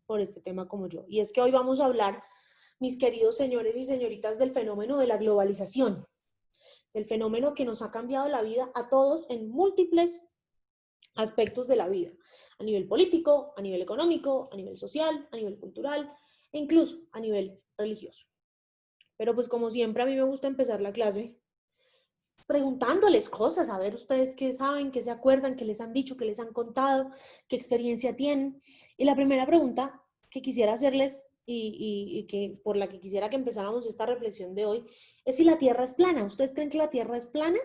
por este tema como yo. Y es que hoy vamos a hablar, mis queridos señores y señoritas, del fenómeno de la globalización, del fenómeno que nos ha cambiado la vida a todos en múltiples aspectos de la vida, a nivel político, a nivel económico, a nivel social, a nivel cultural e incluso a nivel religioso. Pero pues como siempre a mí me gusta empezar la clase preguntándoles cosas, a ver ustedes qué saben, qué se acuerdan, qué les han dicho, qué les han contado, qué experiencia tienen. Y la primera pregunta que quisiera hacerles y que por la que quisiera que empezáramos esta reflexión de hoy es si la Tierra es plana. ¿Ustedes creen que la Tierra es plana?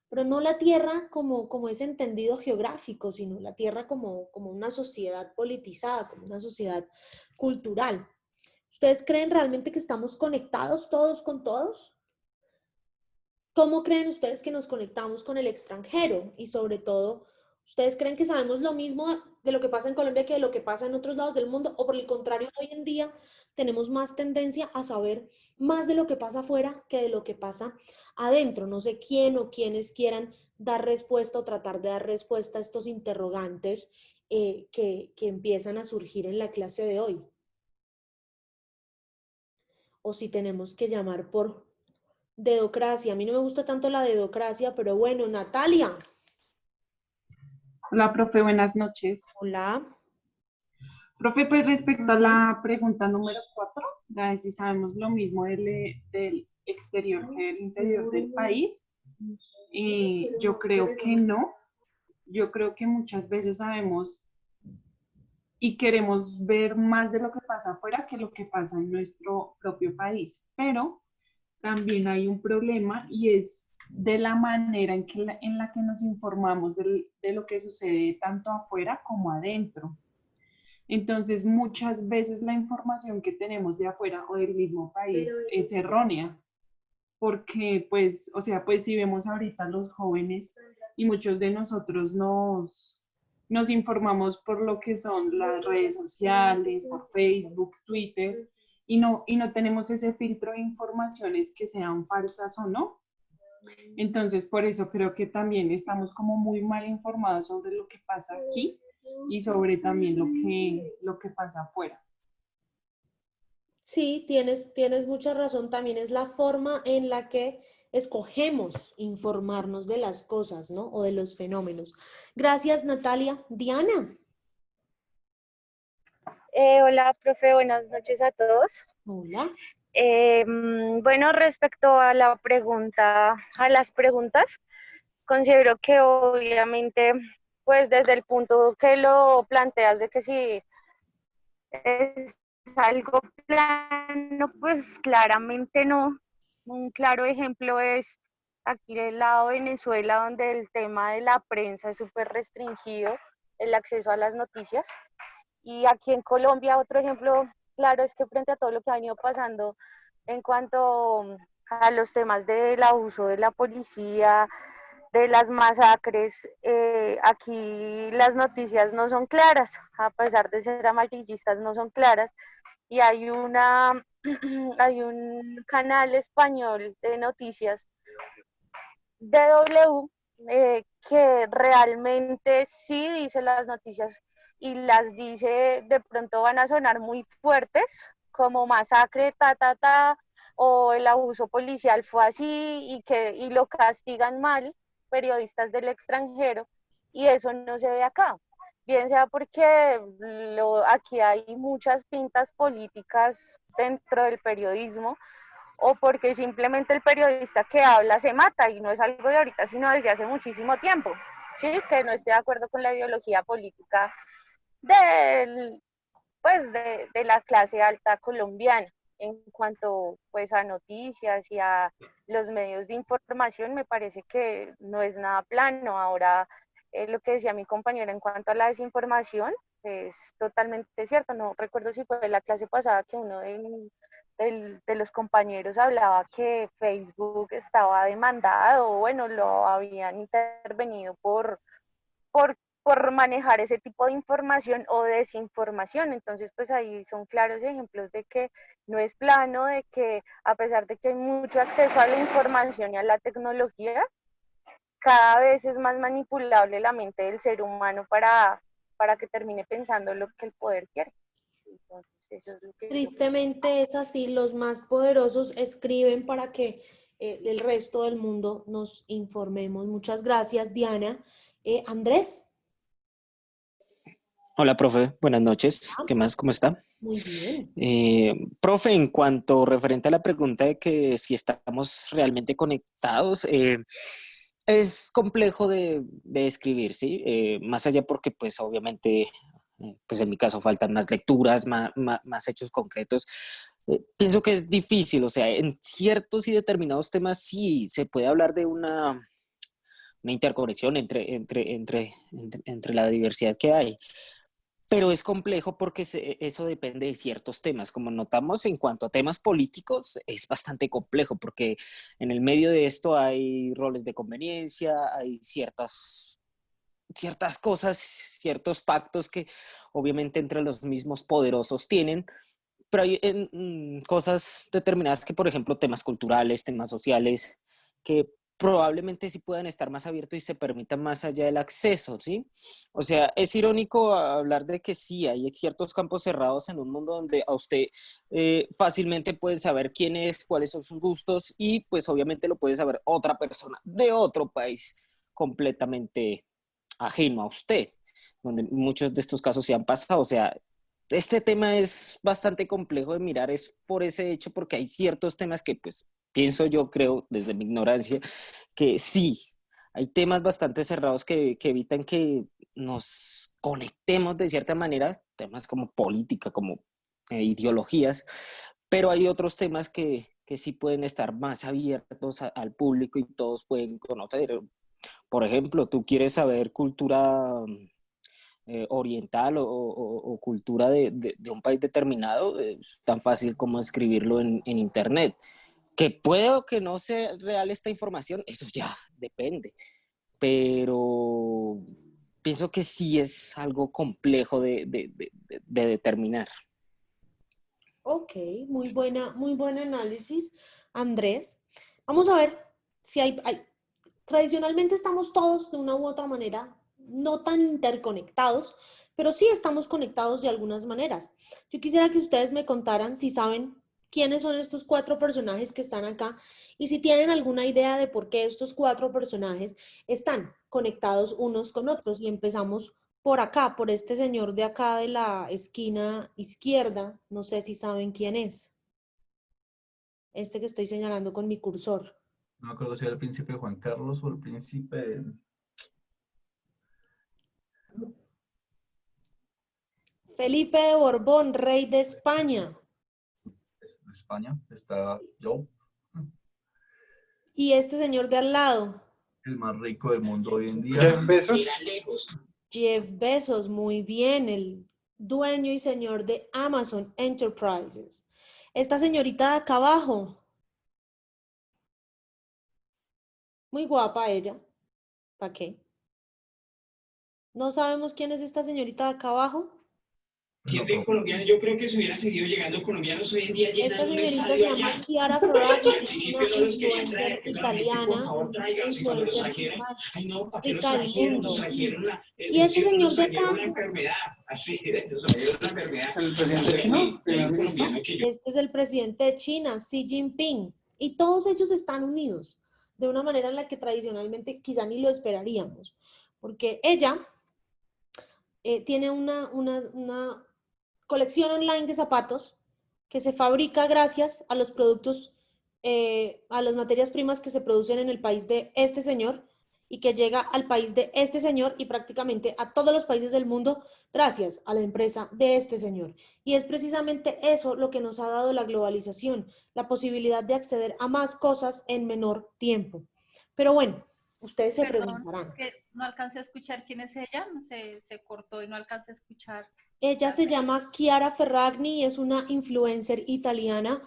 Pero no la Tierra como ese entendido geográfico, sino la Tierra como una sociedad politizada, como una sociedad cultural. ¿Ustedes creen realmente que estamos conectados todos con todos? ¿Cómo creen ustedes que nos conectamos con el extranjero? Y sobre todo, ¿ustedes creen que sabemos lo mismo de lo que pasa en Colombia que de lo que pasa en otros lados del mundo? ¿O por el contrario, hoy en día tenemos más tendencia a saber más de lo que pasa afuera que de lo que pasa adentro? No sé quién o quiénes quieran dar respuesta o tratar de dar respuesta a estos interrogantes que empiezan a surgir en la clase de hoy. O si tenemos que llamar por dedocracia. A mí no me gusta tanto la dedocracia, pero bueno, Natalia. Hola, profe, buenas noches. Hola. Profe, pues respecto a la pregunta número 4, a ver si sabemos lo mismo del exterior que del interior del país, yo creo que no. Yo creo que muchas veces sabemos y queremos ver más de lo que pasa afuera que lo que pasa en nuestro propio país, pero también hay un problema y es de la manera en la que nos informamos de lo que sucede tanto afuera como adentro. Entonces, muchas veces la información que tenemos de afuera o del mismo país es errónea, porque pues, o sea, pues si vemos ahorita los jóvenes y muchos de nosotros nos informamos por lo que son las redes sociales, por Facebook, Twitter, y no tenemos ese filtro de informaciones que sean falsas o no. Entonces, por eso creo que también estamos como muy mal informados sobre lo que pasa aquí y sobre también lo que pasa afuera. Sí, tienes mucha razón. También es la forma en la que escogemos informarnos de las cosas, ¿no? O de los fenómenos. Gracias, Natalia. Diana. Hola, profe, buenas noches a todos. Hola. Bueno, respecto a la pregunta, a las preguntas, considero que obviamente, pues desde el punto que lo planteas de que si es algo plano, pues claramente no. Un claro ejemplo es aquí del lado de Venezuela, donde el tema de la prensa es súper restringido, el acceso a las noticias. Y aquí en Colombia, otro ejemplo claro es que frente a todo lo que ha venido pasando en cuanto a los temas del abuso de la policía, de las masacres, aquí las noticias no son claras, a pesar de ser amarillistas, no son claras. Y hay un canal español de noticias, DW, que realmente sí dice las noticias y las dice, de pronto van a sonar muy fuertes, como masacre, o el abuso policial fue así y lo castigan mal periodistas del extranjero, y eso no se ve acá. Bien sea porque aquí hay muchas pintas políticas dentro del periodismo, o porque simplemente el periodista que habla se mata, y no es algo de ahorita, sino desde hace muchísimo tiempo, ¿sí? Que no esté de acuerdo con la ideología política del, pues, de la clase alta colombiana. En cuanto pues a noticias y a los medios de información, me parece que no es nada plano. Ahora, lo que decía mi compañera en cuanto a la desinformación es totalmente cierto. No recuerdo si fue la clase pasada que uno de los compañeros hablaba que Facebook estaba demandado, o bueno, lo habían intervenido por, por manejar ese tipo de información o desinformación. Entonces, pues ahí son claros ejemplos de que no es plano, de que a pesar de que hay mucho acceso a la información y a la tecnología, cada vez es más manipulable la mente del ser humano para que termine pensando lo que el poder quiere. Entonces, eso es lo que yo creo. Tristemente es así, los más poderosos escriben para que el resto del mundo nos informemos. Muchas gracias, Diana. Andrés. Hola, profe. Buenas noches. ¿Qué más? ¿Cómo está? Muy bien. Profe, en cuanto referente a la pregunta de que si estamos realmente conectados, es complejo de escribir, ¿sí? Más allá porque, pues, obviamente, pues en mi caso faltan más lecturas, más hechos concretos. Pienso que es difícil, o sea, en ciertos y determinados temas sí se puede hablar de una interconexión entre la diversidad que hay. Pero es complejo porque eso depende de ciertos temas. Como notamos, en cuanto a temas políticos, es bastante complejo porque en el medio de esto hay roles de conveniencia, hay ciertas cosas, ciertos pactos que obviamente entre los mismos poderosos tienen, pero hay cosas determinadas que, por ejemplo, temas culturales, temas sociales, que probablemente sí puedan estar más abiertos y se permitan más allá del acceso, ¿sí? O sea, es irónico hablar de que sí, hay ciertos campos cerrados en un mundo donde a usted fácilmente pueden saber quién es, cuáles son sus gustos y pues obviamente lo puede saber otra persona de otro país completamente ajeno a usted, donde muchos de estos casos se han pasado. O sea, este tema es bastante complejo de mirar, es por ese hecho, porque hay ciertos temas que, pues, pienso yo, creo, desde mi ignorancia, que sí, hay temas bastante cerrados que evitan que nos conectemos de cierta manera, temas como política, como ideologías, pero hay otros temas que sí pueden estar más abiertos al público y todos pueden conocer. Por ejemplo, tú quieres saber cultura oriental o cultura de un país determinado, es tan fácil como escribirlo en internet. Que puede o que no sea real esta información, eso ya depende, pero pienso que sí es algo complejo de determinar. Ok, muy buen análisis, Andrés. Vamos a ver si tradicionalmente estamos todos de una u otra manera, no tan interconectados, pero sí estamos conectados de algunas maneras. Yo quisiera que ustedes me contaran si saben quiénes son estos cuatro personajes que están acá y si tienen alguna idea de por qué estos cuatro personajes están conectados unos con otros. Y empezamos por acá, por este señor de acá de la esquina izquierda. No sé si saben quién es. Este que estoy señalando con mi cursor. No me acuerdo si era el príncipe Juan Carlos o el príncipe Felipe de Borbón, rey de España. de España. Está yo, Y este señor de al lado, el más rico del mundo hoy en día. Jeff Bezos. Jeff Bezos, muy bien, el dueño y señor de Amazon Enterprises. Esta señorita de acá abajo, muy guapa ella. ¿Para qué? ¿No sabemos quién es esta señorita de acá abajo? Siempre colombianos, yo creo que se hubieran seguido llegando colombianos hoy en día llenan Esta un señorita se estadio llama allá. Chiara Pero Ferragni, al es principio una no los querían influencer traer, que claramente, por italiana, favor, es la tráiganlos. Y cuando los influencer trajeron, más ay no, ¿para qué los rica del trajeron? Nos mundo. trajeron Y este sí, señor nos de trajeron acá, una enfermedad, así, nos trajeron una enfermedad. ¿El presidente chino? ¿Primer ministro? este es el presidente de China, Xi Jinping, y todos ellos están unidos de una manera en la que tradicionalmente quizá ni lo esperaríamos, porque ella tiene una colección online de zapatos que se fabrica gracias a los productos, a las materias primas que se producen en el país de este señor y que llega al país de este señor y prácticamente a todos los países del mundo gracias a la empresa de este señor. Y es precisamente eso lo que nos ha dado la globalización, la posibilidad de acceder a más cosas en menor tiempo. Pero bueno, ustedes se Perdón, preguntarán. es que no alcancé a escuchar quién es ella, se cortó y no alcancé a escuchar. Ella se llama Chiara Ferragni y es una influencer italiana,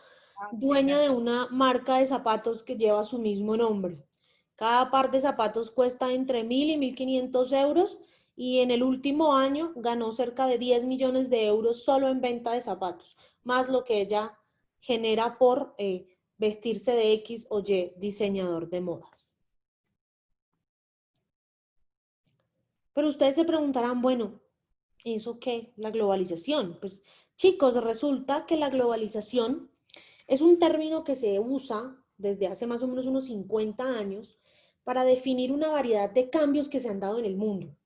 dueña de una marca de zapatos que lleva su mismo nombre. Cada par de zapatos cuesta entre 1.000 y 1.500 euros y en el último año ganó cerca de 10 millones de euros solo en venta de zapatos, más lo que ella genera por vestirse de X o Y diseñador de modas. Pero ustedes se preguntarán, bueno, ¿eso qué? La globalización. Pues Chicos, resulta que la globalización es un término que se usa desde hace más o menos unos 50 años para definir una variedad de cambios que se han dado en el mundo.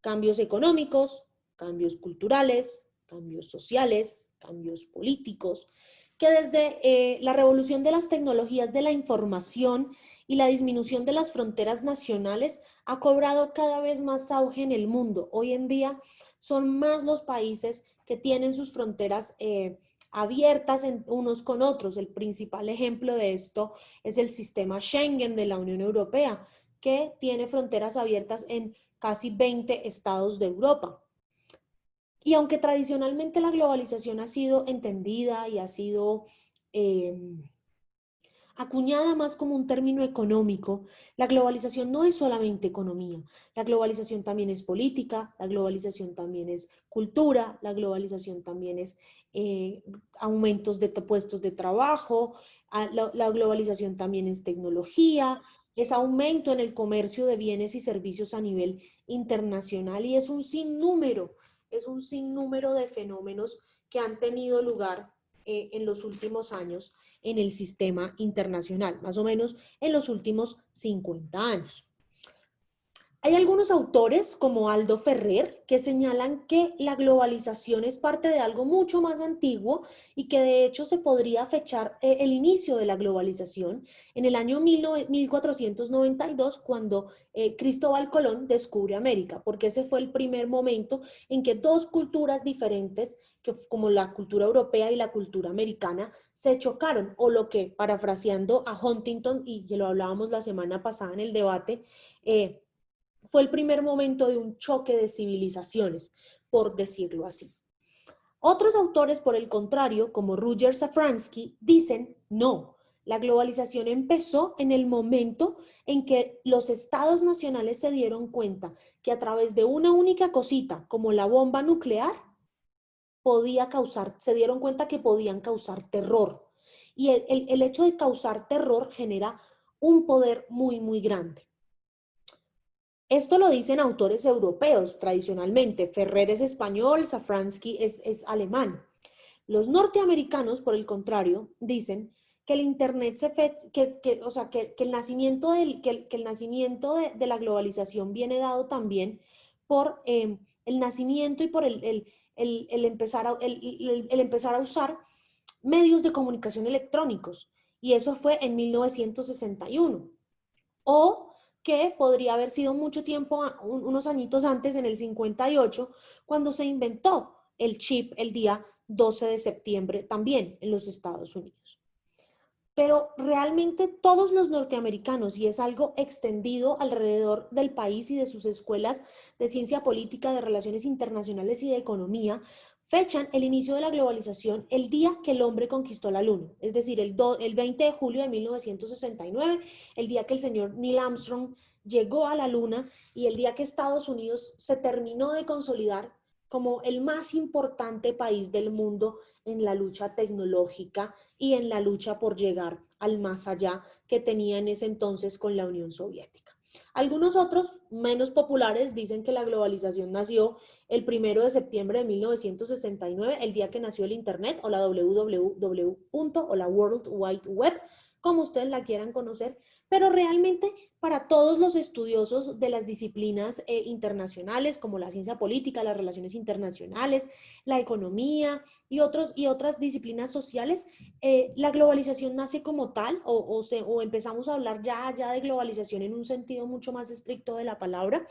Cambios económicos, cambios culturales, cambios sociales, cambios políticos, que desde la revolución de las tecnologías de la información y la disminución de las fronteras nacionales ha cobrado cada vez más auge en el mundo. Hoy en día son más los países que tienen sus fronteras abiertas unos con otros. El principal ejemplo de esto es el sistema Schengen de la Unión Europea, que tiene fronteras abiertas en casi 20 estados de Europa. Y aunque tradicionalmente la globalización ha sido entendida y ha sido acuñada más como un término económico, la globalización no es solamente economía. La globalización también es política, la globalización también es cultura, la globalización también es aumentos de puestos de trabajo, la globalización también es tecnología, es aumento en el comercio de bienes y servicios a nivel internacional y es un sinnúmero de fenómenos que han tenido lugar en los últimos años en el sistema internacional, más o menos en los últimos 50 años. Hay algunos autores, como Aldo Ferrer, que señalan que la globalización es parte de algo mucho más antiguo y que de hecho se podría fechar el inicio de la globalización en el año 1492, cuando Cristóbal Colón descubre América, porque ese fue el primer momento en que dos culturas diferentes, como la cultura europea y la cultura americana, se chocaron, o lo que, parafraseando a Huntington, y que lo hablábamos la semana pasada en el debate, fue el primer momento de un choque de civilizaciones, por decirlo así. Otros autores, por el contrario, como Rudyard Safransky, dicen no. La globalización empezó en el momento en que los estados nacionales se dieron cuenta que a través de una única cosita, como la bomba nuclear, se dieron cuenta que podían causar terror. Y el hecho de causar terror genera un poder muy, muy grande. Esto lo dicen autores europeos tradicionalmente. Ferrer es español, Safransky es alemán. Los norteamericanos, por el contrario, dicen que el Internet que el nacimiento de la globalización viene dado también por el nacimiento y por el empezar a usar medios de comunicación electrónicos. Y eso fue en 1961. O que podría haber sido mucho tiempo, unos añitos antes, en el 58, cuando se inventó el chip el día 12 de septiembre también en los Estados Unidos. Pero realmente todos los norteamericanos, y es algo extendido alrededor del país y de sus escuelas de ciencia política, de relaciones internacionales y de economía, fechan el inicio de la globalización el día que el hombre conquistó la luna, es decir, el 20 de julio de 1969, el día que el señor Neil Armstrong llegó a la luna y el día que Estados Unidos se terminó de consolidar como el más importante país del mundo en la lucha tecnológica y en la lucha por llegar al más allá que tenía en ese entonces con la Unión Soviética. Algunos otros, menos populares, dicen que la globalización nació el 1 de septiembre de 1969, el día que nació el Internet, o la www. O la World Wide Web, como ustedes la quieran conocer, pero realmente para todos los estudiosos de las disciplinas internacionales, como la ciencia política, las relaciones internacionales, la economía y otras disciplinas sociales, la globalización nace como tal, o empezamos a hablar ya de globalización en un sentido mucho más estricto de la palabra,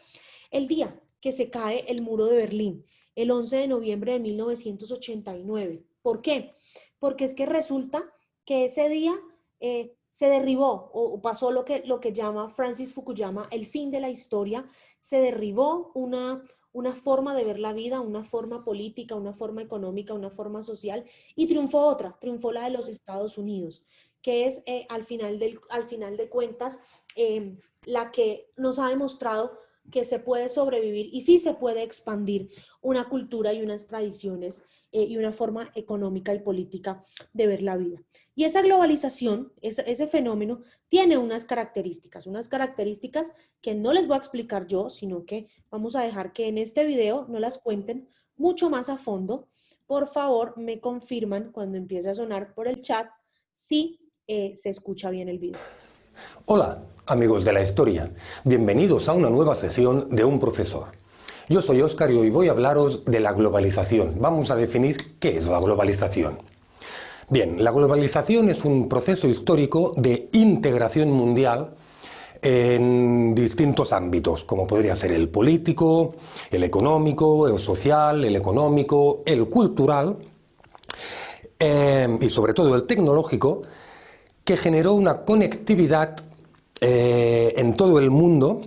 el día que se cae el muro de Berlín, el 11 de noviembre de 1989. ¿Por qué? Porque es que resulta que ese día se derribó, o pasó lo que llama Francis Fukuyama el fin de la historia. Se derribó una forma de ver la vida, una forma política, una forma económica, una forma social, y triunfó la de los Estados Unidos, que es al final de cuentas la que nos ha demostrado que se puede sobrevivir y sí se puede expandir una cultura y unas tradiciones y una forma económica y política de ver la vida. Y esa globalización, ese fenómeno, tiene unas características que no les voy a explicar yo, sino que vamos a dejar que en este video nos las cuenten mucho más a fondo, por favor me confirman cuando empiece a sonar por el chat si se escucha bien el video. Hola, amigos de la historia. Bienvenidos a una nueva sesión de Un Profesor. Yo soy Óscar y hoy voy a hablaros de la globalización. Vamos a definir qué es la globalización. Bien, la globalización es un proceso histórico de integración mundial en distintos ámbitos, como podría ser el político, el económico, el social, el económico, el cultural y sobre todo el tecnológico, que generó una conectividad en todo el mundo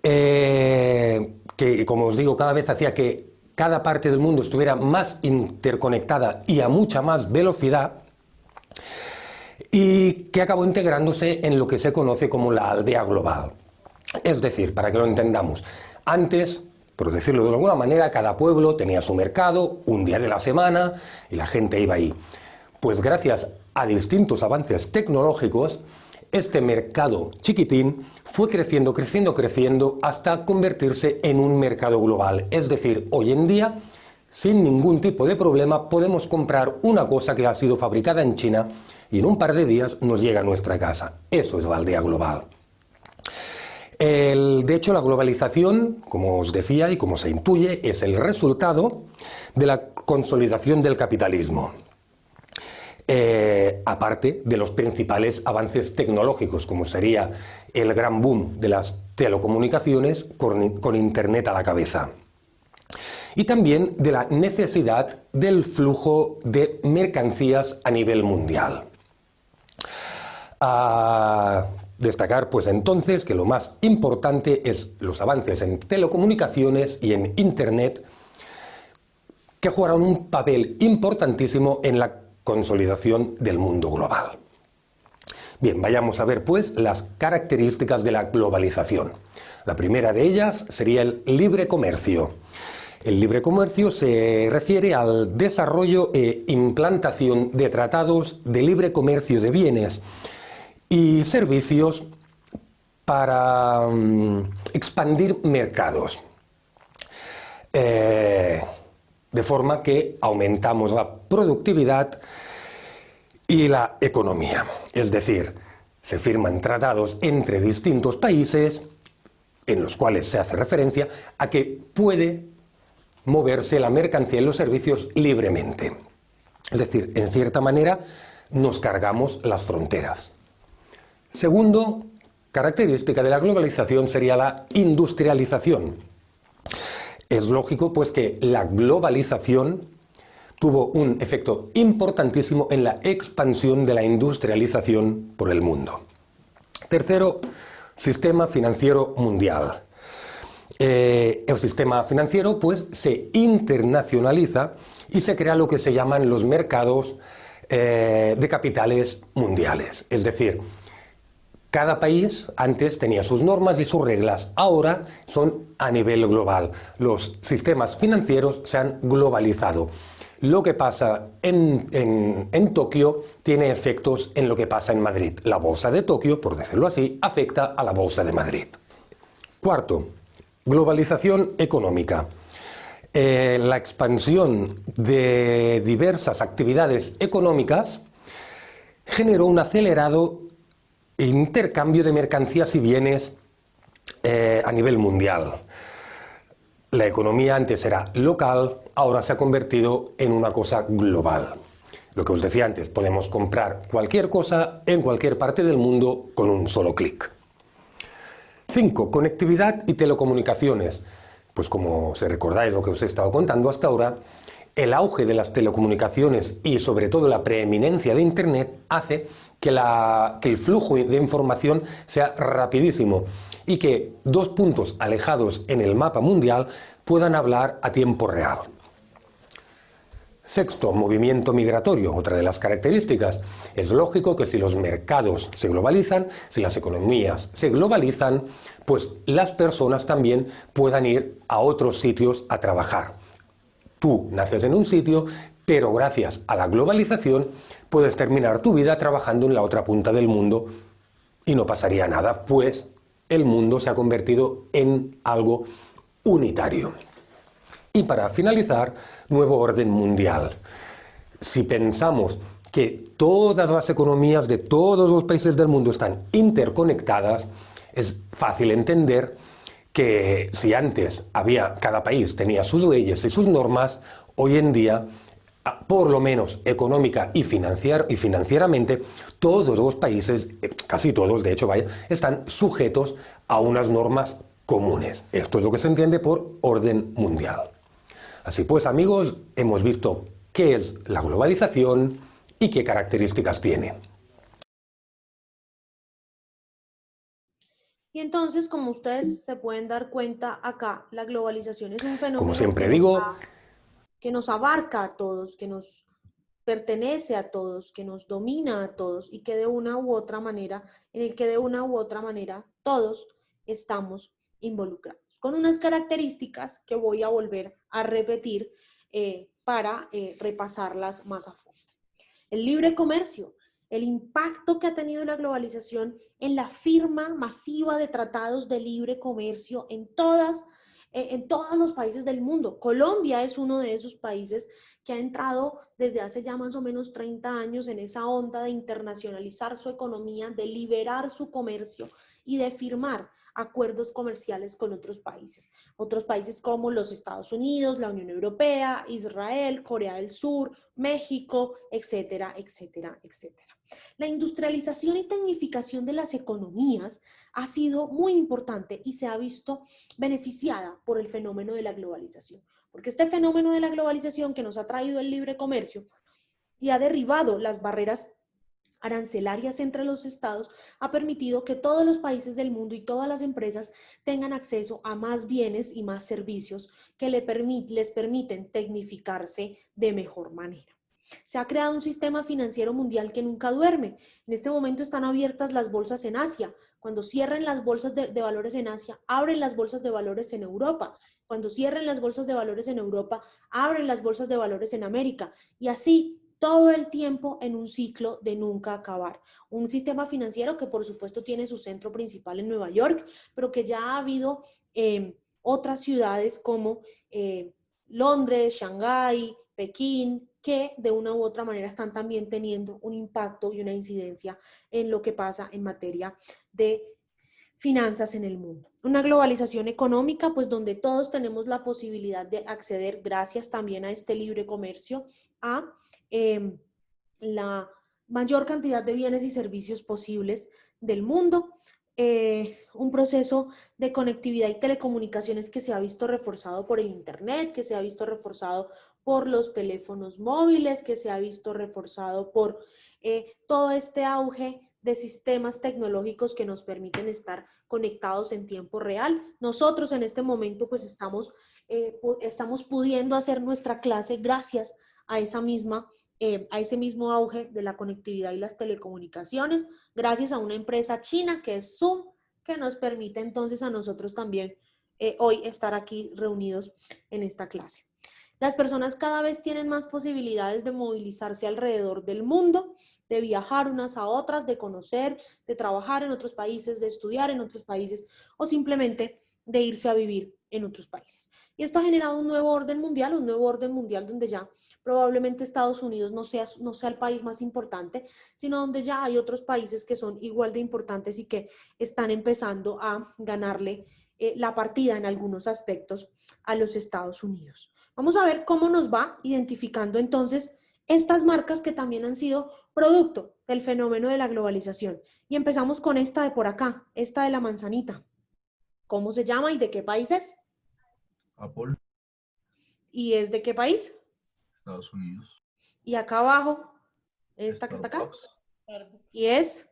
que, como os digo, cada vez hacía que cada parte del mundo estuviera más interconectada y a mucha más velocidad, y que acabó integrándose en lo que se conoce como la aldea global. Es decir, para que lo entendamos, antes, por decirlo de alguna manera, cada pueblo tenía su mercado, un día de la semana, y la gente iba ahí. Pues gracias a distintos avances tecnológicos, este mercado chiquitín fue creciendo, creciendo, hasta convertirse en un mercado global. Es decir, hoy en día, sin ningún tipo de problema, podemos comprar una cosa que ha sido fabricada en China y en un par de días nos llega a nuestra casa. Eso es la aldea global. De hecho, la globalización, como os decía y como se intuye, es el resultado de la consolidación del capitalismo. Aparte de los principales avances tecnológicos, como sería el gran boom de las telecomunicaciones con Internet a la cabeza. Y también de la necesidad del flujo de mercancías a nivel mundial. A destacar pues entonces que lo más importante es los avances en telecomunicaciones y en Internet, que jugaron un papel importantísimo en la consolidación del mundo global. Bien, vayamos a ver pues las características de la globalización. La primera de ellas sería el libre comercio. El libre comercio se refiere al desarrollo e implantación de tratados de libre comercio de bienes y servicios para expandir mercados, de forma que aumentamos la productividad y la economía. Es decir, se firman tratados entre distintos países en los cuales se hace referencia a que puede moverse la mercancía y los servicios libremente. Es decir, en cierta manera nos cargamos las fronteras. Segundo característica de la globalización sería la industrialización. Es lógico pues que la globalización tuvo un efecto importantísimo en la expansión de la industrialización por el mundo. Tercero, sistema financiero mundial. El sistema financiero pues se internacionaliza y se crea lo que se llaman los mercados de capitales mundiales. Es decir, cada país antes tenía sus normas y sus reglas, ahora son a nivel global. Los sistemas financieros se han globalizado. Lo que pasa en Tokio tiene efectos en lo que pasa en Madrid. La bolsa de Tokio, por decirlo así, afecta a la bolsa de Madrid. Cuarto, globalización económica. La expansión de diversas actividades económicas generó un acelerado intercambio de mercancías y bienes a nivel mundial. La economía antes era local, ahora se ha convertido en una cosa global. Lo que os decía antes, podemos comprar cualquier cosa en cualquier parte del mundo con un solo clic. 5. Conectividad y telecomunicaciones. Pues como se recordáis lo que os he estado contando hasta ahora, el auge de las telecomunicaciones y sobre todo la preeminencia de Internet hace que el flujo de información sea rapidísimo y que dos puntos alejados en el mapa mundial puedan hablar a tiempo real. Sexto, movimiento migratorio. Otra de las características. Es lógico que si los mercados se globalizan, si las economías se globalizan, pues las personas también puedan ir a otros sitios a trabajar. Tú naces en un sitio, pero gracias a la globalización puedes terminar tu vida trabajando en la otra punta del mundo y no pasaría nada, pues el mundo se ha convertido en algo unitario. Y para finalizar, nuevo orden mundial. Si pensamos que todas las economías de todos los países del mundo están interconectadas, es fácil entender que si antes cada país tenía sus leyes y sus normas, hoy en día, por lo menos económica y financieramente, todos los países, casi todos de hecho, están sujetos a unas normas comunes. Esto es lo que se entiende por orden mundial. Así pues, amigos, hemos visto qué es la globalización y qué características tiene. Y entonces, como ustedes se pueden dar cuenta acá, la globalización es un fenómeno Como siempre digo, que nos abarca a todos, que nos pertenece a todos, que nos domina a todos y que de una u otra manera, en el que de una u otra manera todos estamos involucrados, con unas características que voy a volver a repetir para repasarlas más a fondo. El libre comercio, el impacto que ha tenido la globalización en la firma masiva de tratados de libre comercio en todos los países del mundo. Colombia es uno de esos países que ha entrado desde hace ya más o menos 30 años en esa onda de internacionalizar su economía, de liberar su comercio y de firmar acuerdos comerciales con otros países como los Estados Unidos, la Unión Europea, Israel, Corea del Sur, México, etcétera, etcétera, etcétera. La industrialización y tecnificación de las economías ha sido muy importante y se ha visto beneficiada por el fenómeno de la globalización, porque este fenómeno de la globalización que nos ha traído el libre comercio y ha derribado las barreras arancelarias entre los estados, ha permitido que todos los países del mundo y todas las empresas tengan acceso a más bienes y más servicios que les permiten tecnificarse de mejor manera. Se ha creado un sistema financiero mundial que nunca duerme. En este momento están abiertas las bolsas en Asia. Cuando cierren las bolsas de valores en Asia, abren las bolsas de valores en Europa. Cuando cierren las bolsas de valores en Europa, abren las bolsas de valores en América. Y así todo el tiempo en un ciclo de nunca acabar. Un sistema financiero que por supuesto tiene su centro principal en Nueva York, pero que ya ha habido otras ciudades como Londres, Shanghái, Pekín, que de una u otra manera están también teniendo un impacto y una incidencia en lo que pasa en materia de finanzas en el mundo. Una globalización económica, pues donde todos tenemos la posibilidad de acceder, gracias también a este libre comercio, a la mayor cantidad de bienes y servicios posibles del mundo. Un proceso de conectividad y telecomunicaciones que se ha visto reforzado por el Internet, que se ha visto reforzado por los teléfonos móviles, que se ha visto reforzado por todo este auge de sistemas tecnológicos que nos permiten estar conectados en tiempo real. Nosotros en este momento pues estamos pudiendo hacer nuestra clase gracias a ese mismo auge de la conectividad y las telecomunicaciones, gracias a una empresa china que es Zoom, que nos permite entonces a nosotros también hoy estar aquí reunidos en esta clase. Las personas cada vez tienen más posibilidades de movilizarse alrededor del mundo, de viajar unas a otras, de conocer, de trabajar en otros países, de estudiar en otros países o simplemente de irse a vivir en otros países. Y esto ha generado un nuevo orden mundial donde ya probablemente Estados Unidos no sea el país más importante, sino donde ya hay otros países que son igual de importantes y que están empezando a ganarle la partida en algunos aspectos a los Estados Unidos. Vamos a ver cómo nos va identificando entonces estas marcas que también han sido producto del fenómeno de la globalización. Y empezamos con esta de por acá, esta de la manzanita. ¿Cómo se llama y de qué país es? Apple, ¿Y es de qué país? Estados Unidos. Y acá abajo, esta que está acá. Starbucks, ¿Y es?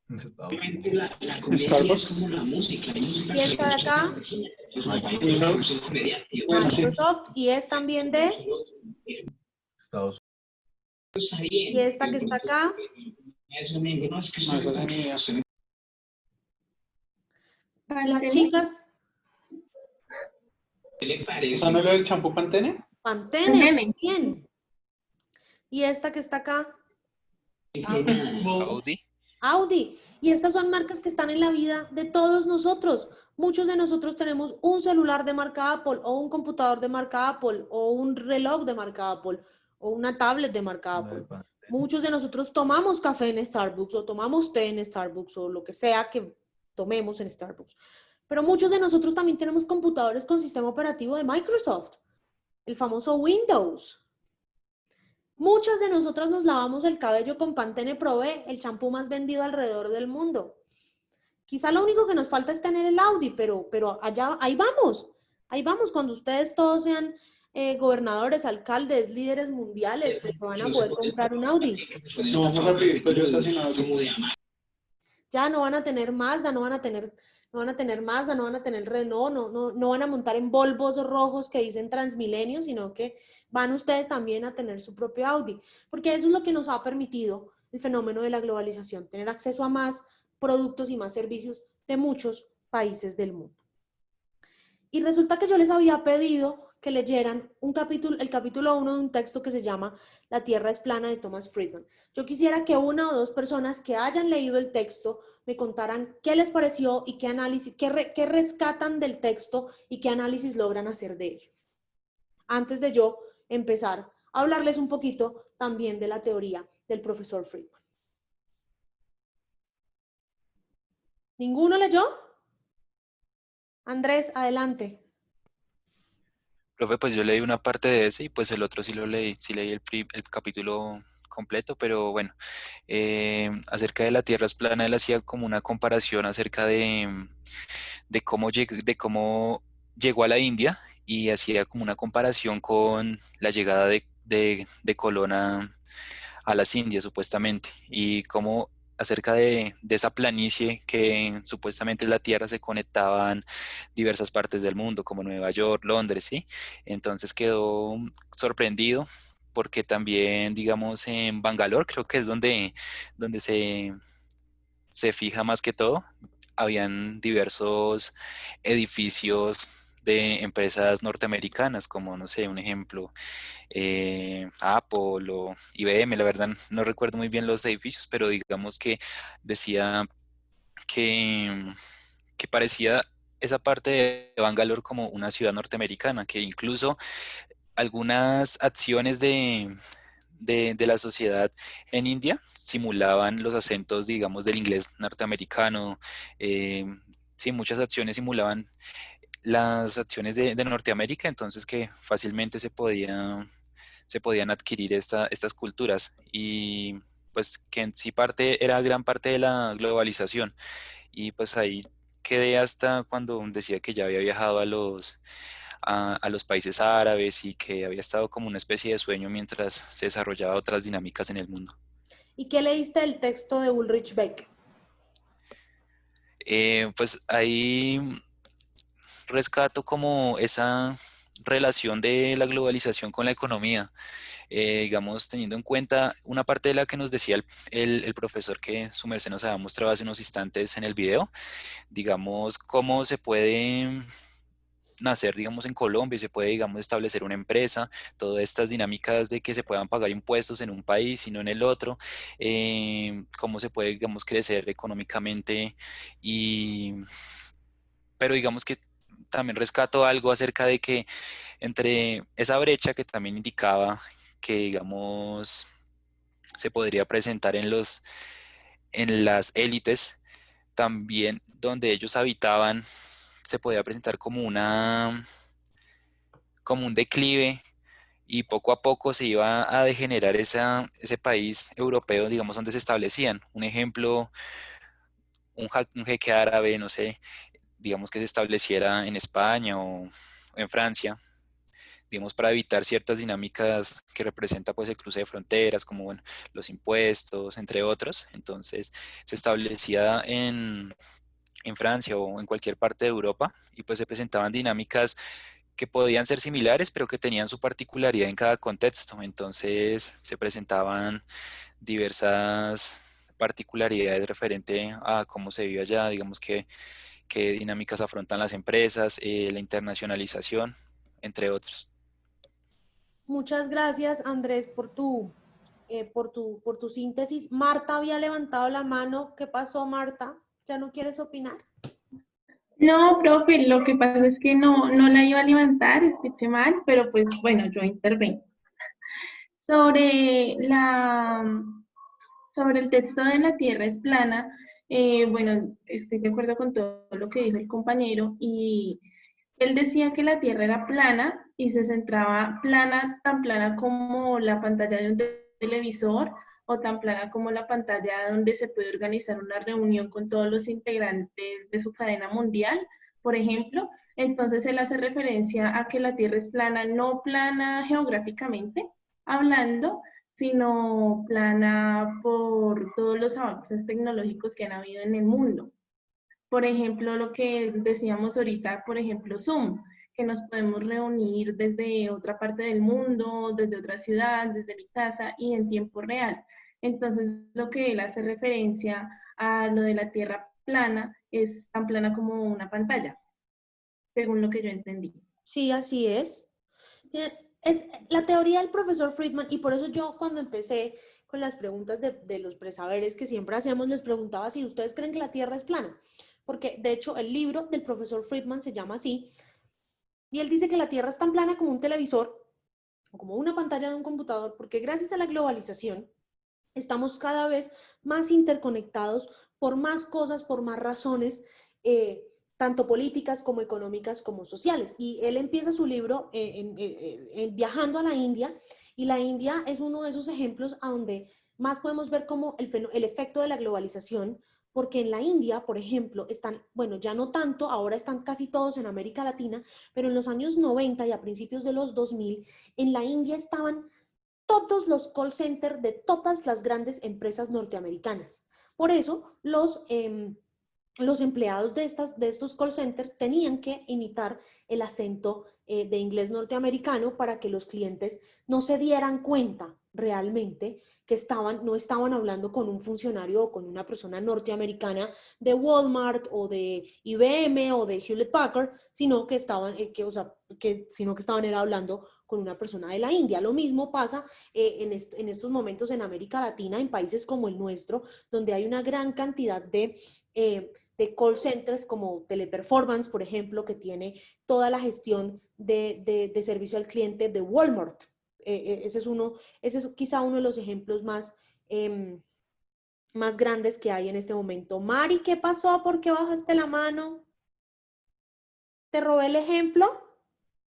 Estados Unidos. Starbucks. ¿Y esta de acá? Microsoft. ¿Y es también de? Estados ¿Y esta que está acá? Las chicas. ¿Esa no es el champú Pantene? Pantene, bien. ¿Y esta que está acá? Audi. Audi. Y estas son marcas que están en la vida de todos nosotros. Muchos de nosotros tenemos un celular de marca Apple o un computador de marca Apple o un reloj de marca Apple o una tablet de marca Apple. Muchos de nosotros tomamos café en Starbucks o tomamos té en Starbucks o lo que sea que tomemos en Starbucks. Pero muchos de nosotros también tenemos computadores con sistema operativo de Microsoft, el famoso Windows. Muchas de nosotras nos lavamos el cabello con Pantene Pro V, el champú más vendido alrededor del mundo. Quizá lo único que nos falta es tener el Audi, pero allá, ahí vamos, cuando ustedes todos sean gobernadores, alcaldes, líderes mundiales, pues se van a poder comprar un Audi. No vamos a pedir Toyota sin Audi. Ya no van a tener Mazda, no van a tener Mazda, no van a tener Renault, no van a montar en Volvos rojos que dicen Transmilenio, sino que van ustedes también a tener su propio Audi, porque eso es lo que nos ha permitido el fenómeno de la globalización, tener acceso a más productos y más servicios de muchos países del mundo. Y resulta que yo les había pedido que leyeran el capítulo 1 de un texto que se llama La Tierra es plana de Thomas Friedman. Yo quisiera que una o dos personas que hayan leído el texto me contaran qué les pareció y qué análisis, qué rescatan del texto y qué análisis logran hacer de él. Antes de yo empezar a hablarles un poquito también de la teoría del profesor Friedman. ¿Ninguno leyó? Andrés, adelante. Profe, pues yo leí una parte de ese y pues el otro sí lo leí, sí leí el capítulo completo, pero bueno, acerca de la Tierra es plana, él hacía como una comparación acerca de de cómo llegó a la India y hacía como una comparación con la llegada de Colón a las Indias, supuestamente, y cómo acerca de esa planicie que supuestamente es la Tierra se conectaban diversas partes del mundo, como Nueva York, Londres, ¿sí? Entonces quedó sorprendido porque también, digamos, en Bangalore, creo que es donde se fija más que todo, habían diversos edificios de empresas norteamericanas, como, no sé, un ejemplo, Apple o IBM, la verdad no recuerdo muy bien los edificios, pero digamos que decía que, que parecía esa parte de Bangalore como una ciudad norteamericana, que incluso algunas acciones de la sociedad en India simulaban los acentos, digamos, del inglés norteamericano. Sí, muchas acciones simulaban las acciones de Norteamérica, entonces que fácilmente se podían adquirir estas culturas y pues que en sí era gran parte de la globalización y pues ahí quedé hasta cuando decía que ya había viajado a los países árabes y que había estado como una especie de sueño mientras se desarrollaba otras dinámicas en el mundo. ¿Y qué leíste del texto de Ulrich Beck? Pues ahí rescato como esa relación de la globalización con la economía. Digamos, teniendo en cuenta una parte de la que nos decía el profesor que su merced nos había mostrado hace unos instantes en el video, digamos, cómo se puede nacer, digamos, en Colombia y se puede, digamos, establecer una empresa, todas estas dinámicas de que se puedan pagar impuestos en un país y no en el otro, cómo se puede, digamos, crecer económicamente y, pero digamos que también rescato algo acerca de que entre esa brecha que también indicaba que, digamos, se podría presentar en las élites, también donde ellos habitaban, se podía presentar como un declive y poco a poco se iba a degenerar ese país europeo, digamos, donde se establecían. Un ejemplo, un jeque árabe, no sé, digamos que se estableciera en España o en Francia, digamos, para evitar ciertas dinámicas que representa pues el cruce de fronteras, como bueno, los impuestos, entre otros. Entonces se establecía en Francia o en cualquier parte de Europa y pues se presentaban dinámicas que podían ser similares, pero que tenían su particularidad en cada contexto. Entonces se presentaban diversas particularidades referente a cómo se vive allá, digamos que qué dinámicas afrontan las empresas, la internacionalización, entre otros. Muchas gracias, Andrés, por tu por tu síntesis. Marta había levantado la mano. ¿Qué pasó, Marta? ¿Ya no quieres opinar? No, profe, lo que pasa es que no la iba a levantar, escuché mal, pero pues bueno, yo intervengo. Sobre sobre el texto de La Tierra es plana, bueno, estoy de acuerdo con todo lo que dijo el compañero y él decía que la Tierra era plana y se centraba plana, tan plana como la pantalla de un televisor o tan plana como la pantalla donde se puede organizar una reunión con todos los integrantes de su cadena mundial, por ejemplo. Entonces él hace referencia a que la Tierra es plana, no plana geográficamente hablando, sino plana por todos los avances tecnológicos que han habido en el mundo. Por ejemplo, lo que decíamos ahorita, por ejemplo, Zoom, que nos podemos reunir desde otra parte del mundo, desde otra ciudad, desde mi casa y en tiempo real. Entonces, lo que él hace referencia a lo de la Tierra plana es tan plana como una pantalla, según lo que yo entendí. Sí, así es. Es la teoría del profesor Friedman, y por eso yo cuando empecé con las preguntas de los presaberes que siempre hacemos, les preguntaba si ustedes creen que la Tierra es plana, porque de hecho el libro del profesor Friedman se llama así, y él dice que la Tierra es tan plana como un televisor, o como una pantalla de un computador, porque gracias a la globalización estamos cada vez más interconectados por más cosas, por más razones, tanto políticas como económicas como sociales. Y él empieza su libro viajando a la India, y la India es uno de esos ejemplos a donde más podemos ver como el efecto de la globalización, porque en la India, por ejemplo, están, bueno, ya no tanto, ahora están casi todos en América Latina, pero en los años 90 y a principios de los 2000, en la India estaban todos los call centers de todas las grandes empresas norteamericanas. Por eso, los empleados de estos call centers tenían que imitar el acento de inglés norteamericano para que los clientes no se dieran cuenta realmente que no estaban hablando con un funcionario o con una persona norteamericana de Walmart o de IBM o de Hewlett Packard, sino que estaban era hablando con una persona de la India. Lo mismo pasa en estos momentos en América Latina, en países como el nuestro, donde hay una gran cantidad de call centers como Teleperformance, por ejemplo, que tiene toda la gestión de servicio al cliente de Walmart. Ese es quizá uno de los ejemplos más grandes que hay en este momento. Mari, ¿qué pasó? ¿Por qué bajaste la mano? ¿Te robé el ejemplo?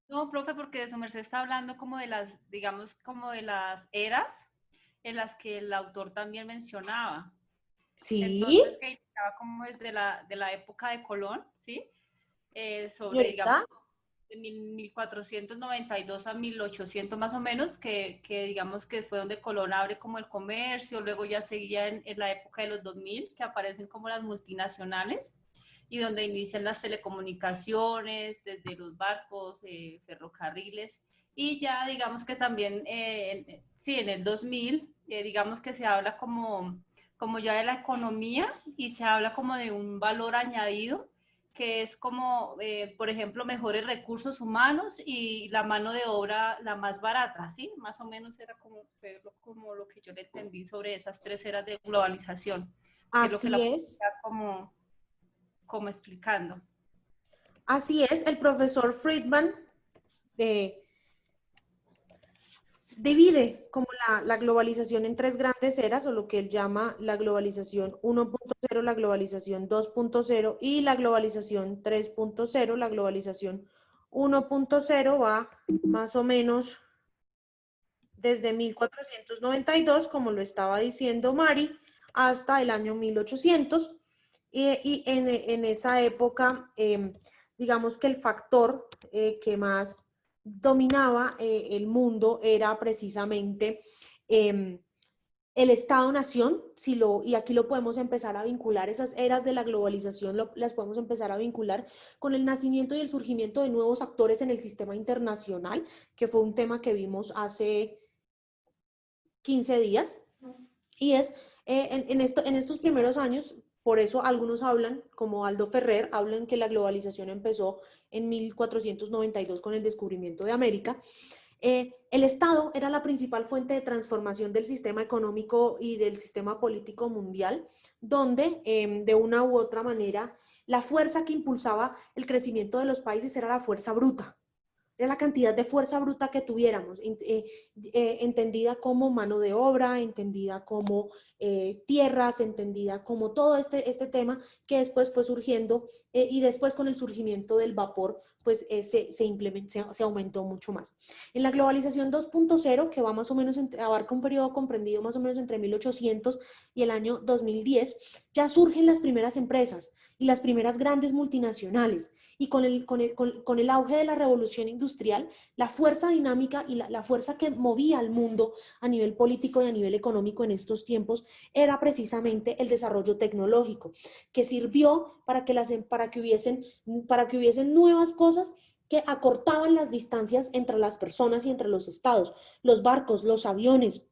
No, profe, porque de su merced está hablando como de las, digamos, como de las eras en las que el autor también mencionaba. Sí. Entonces, que iniciaba como desde de la época de Colón, ¿sí? Sobre, digamos, de 1492 a 1800 más o menos, que digamos que fue donde Colón abre como el comercio, luego ya seguía en la época de los 2000, que aparecen como las multinacionales, y donde inician las telecomunicaciones, desde los barcos, ferrocarriles, y ya digamos que también, sí, en el 2000, digamos que se habla como ya de la economía y se habla como de un valor añadido, que es como, por ejemplo, mejores recursos humanos y la mano de obra la más barata, ¿sí? Más o menos era como lo que yo le entendí sobre esas 3 eras de globalización. Así es. Como explicando. Así es, el profesor Friedman divide como la globalización en 3 grandes eras, o lo que él llama la globalización 1.0, la globalización 2.0 y la globalización 3.0. La globalización 1.0 va más o menos desde 1492, como lo estaba diciendo Mari, hasta el año 1800. Y en esa época, digamos que el factor que más dominaba el mundo era precisamente el Estado-nación, y aquí lo podemos empezar a vincular, esas eras de la globalización las podemos empezar a vincular con el nacimiento y el surgimiento de nuevos actores en el sistema internacional, que fue un tema que vimos hace 15 días, y es en estos primeros años. Por eso algunos hablan, como Aldo Ferrer, hablan que la globalización empezó en 1492 con el descubrimiento de América. El Estado era la principal fuente de transformación del sistema económico y del sistema político mundial, donde de una u otra manera la fuerza que impulsaba el crecimiento de los países era la fuerza bruta. Era la cantidad de fuerza bruta que tuviéramos, entendida como mano de obra, entendida como tierras, entendida como todo este tema que después fue surgiendo y después con el surgimiento del vapor pues se aumentó mucho más. En la globalización 2.0, que va más o menos, abarca un periodo comprendido más o menos entre 1800 y el año 2010, ya surgen las primeras empresas y las primeras grandes multinacionales, y con el auge de la revolución industrial, la fuerza dinámica y la fuerza que movía al mundo a nivel político y a nivel económico en estos tiempos era precisamente el desarrollo tecnológico, que sirvió para que hubiesen nuevas cosas que acortaban las distancias entre las personas y entre los estados, los barcos, los aviones,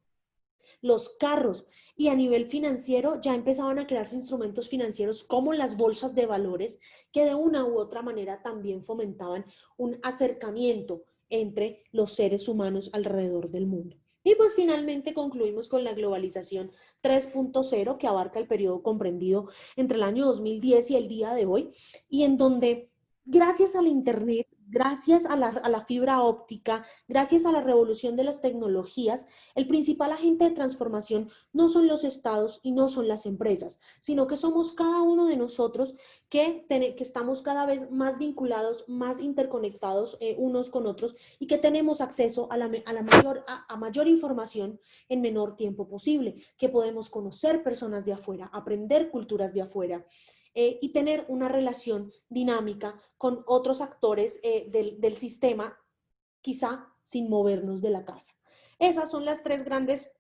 los carros, y a nivel financiero ya empezaban a crearse instrumentos financieros como las bolsas de valores, que de una u otra manera también fomentaban un acercamiento entre los seres humanos alrededor del mundo. Y pues finalmente concluimos con la globalización 3.0, que abarca el periodo comprendido entre el año 2010 y el día de hoy, y en donde gracias al Internet, gracias a la fibra óptica, gracias a la revolución de las tecnologías, el principal agente de transformación no son los estados y no son las empresas, sino que somos cada uno de nosotros que estamos cada vez más vinculados, más interconectados unos con otros, y que tenemos acceso a mayor información en menor tiempo posible, que podemos conocer personas de afuera, aprender culturas de afuera, y tener una relación dinámica con otros actores del sistema, quizá sin movernos de la casa. Esas son las tres grandes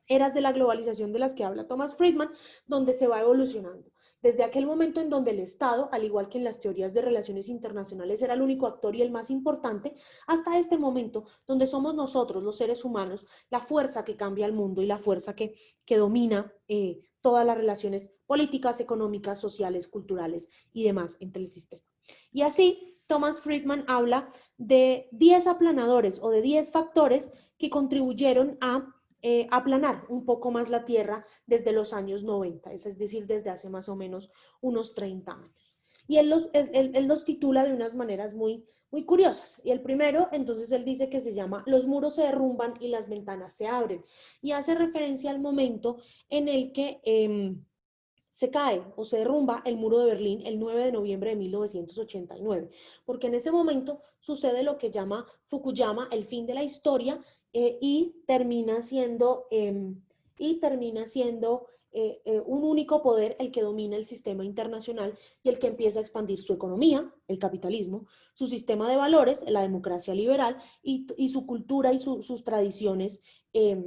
eras de la globalización de las que habla Thomas Friedman, donde se va evolucionando. Desde aquel momento en donde el Estado, al igual que en las teorías de relaciones internacionales, era el único actor y el más importante, hasta este momento donde somos nosotros, los seres humanos, la fuerza que cambia el mundo y la fuerza que domina todas las relaciones políticas, económicas, sociales, culturales y demás entre el sistema. Y así, Thomas Friedman habla de 10 aplanadores o de 10 factores que contribuyeron a aplanar un poco más la Tierra desde los años 90, es decir, desde hace más o menos unos 30 años. Y él los titula de unas maneras muy curiosas. Y el primero, entonces él dice que se llama "Los muros se derrumban y las ventanas se abren", y hace referencia al momento en el que se cae o se derrumba el muro de Berlín el 9 de noviembre de 1989, porque en ese momento sucede lo que llama Fukuyama el fin de la historia, y termina siendo un único poder el que domina el sistema internacional y el que empieza a expandir su economía, el capitalismo, su sistema de valores, la democracia liberal, y su cultura y sus tradiciones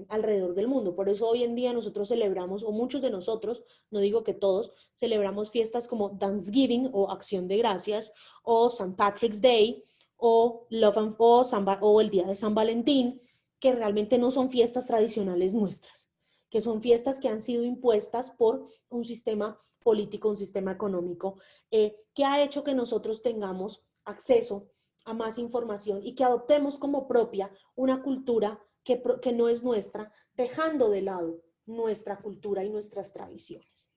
alrededor del mundo. Por eso hoy en día nosotros celebramos, o muchos de nosotros, no digo que todos, celebramos fiestas como Thanksgiving o Acción de Gracias, o St. Patrick's Day, o el Día de San Valentín, que realmente no son fiestas tradicionales nuestras, que son fiestas que han sido impuestas por un sistema político, un sistema económico, que ha hecho que nosotros tengamos acceso a más información y que adoptemos como propia una cultura que no es nuestra, dejando de lado nuestra cultura y nuestras tradiciones.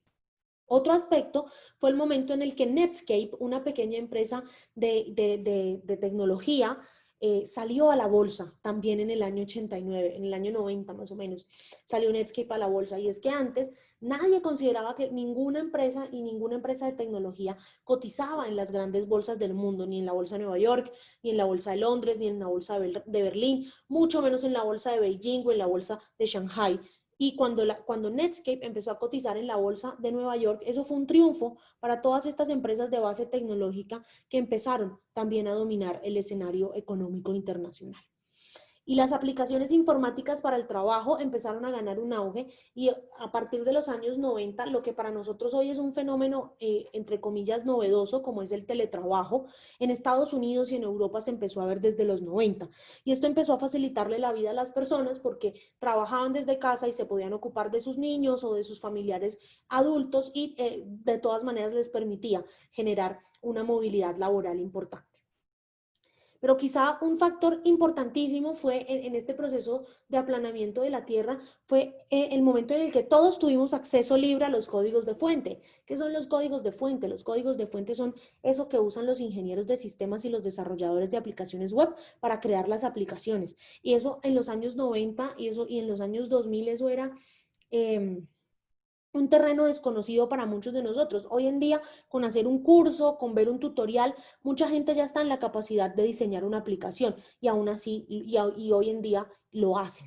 Otro aspecto fue el momento en el que Netscape, una pequeña empresa de tecnología, salió a la bolsa también en el año 89, en el año 90 más o menos, salió Netscape a la bolsa. Y es que antes nadie consideraba que ninguna empresa de tecnología cotizaba en las grandes bolsas del mundo, ni en la bolsa de Nueva York, ni en la bolsa de Londres, ni en la bolsa de Berlín, mucho menos en la bolsa de Beijing o en la bolsa de Shanghai. Y cuando Netscape empezó a cotizar en la bolsa de Nueva York, eso fue un triunfo para todas estas empresas de base tecnológica que empezaron también a dominar el escenario económico internacional. Y las aplicaciones informáticas para el trabajo empezaron a ganar un auge, y a partir de los años 90, lo que para nosotros hoy es un fenómeno, entre comillas, novedoso, como es el teletrabajo, en Estados Unidos y en Europa se empezó a ver desde los 90. Y esto empezó a facilitarle la vida a las personas porque trabajaban desde casa y se podían ocupar de sus niños o de sus familiares adultos, y de todas maneras les permitía generar una movilidad laboral importante. Pero quizá un factor importantísimo fue en este proceso de aplanamiento de la Tierra, fue el momento en el que todos tuvimos acceso libre a los códigos de fuente. ¿Qué son los códigos de fuente? Los códigos de fuente son eso que usan los ingenieros de sistemas y los desarrolladores de aplicaciones web para crear las aplicaciones. Y eso en los años 90 y en los años 2000 eso era un terreno desconocido para muchos de nosotros. Hoy en día, con hacer un curso, con ver un tutorial, mucha gente ya está en la capacidad de diseñar una aplicación y aún así, y hoy en día lo hacen.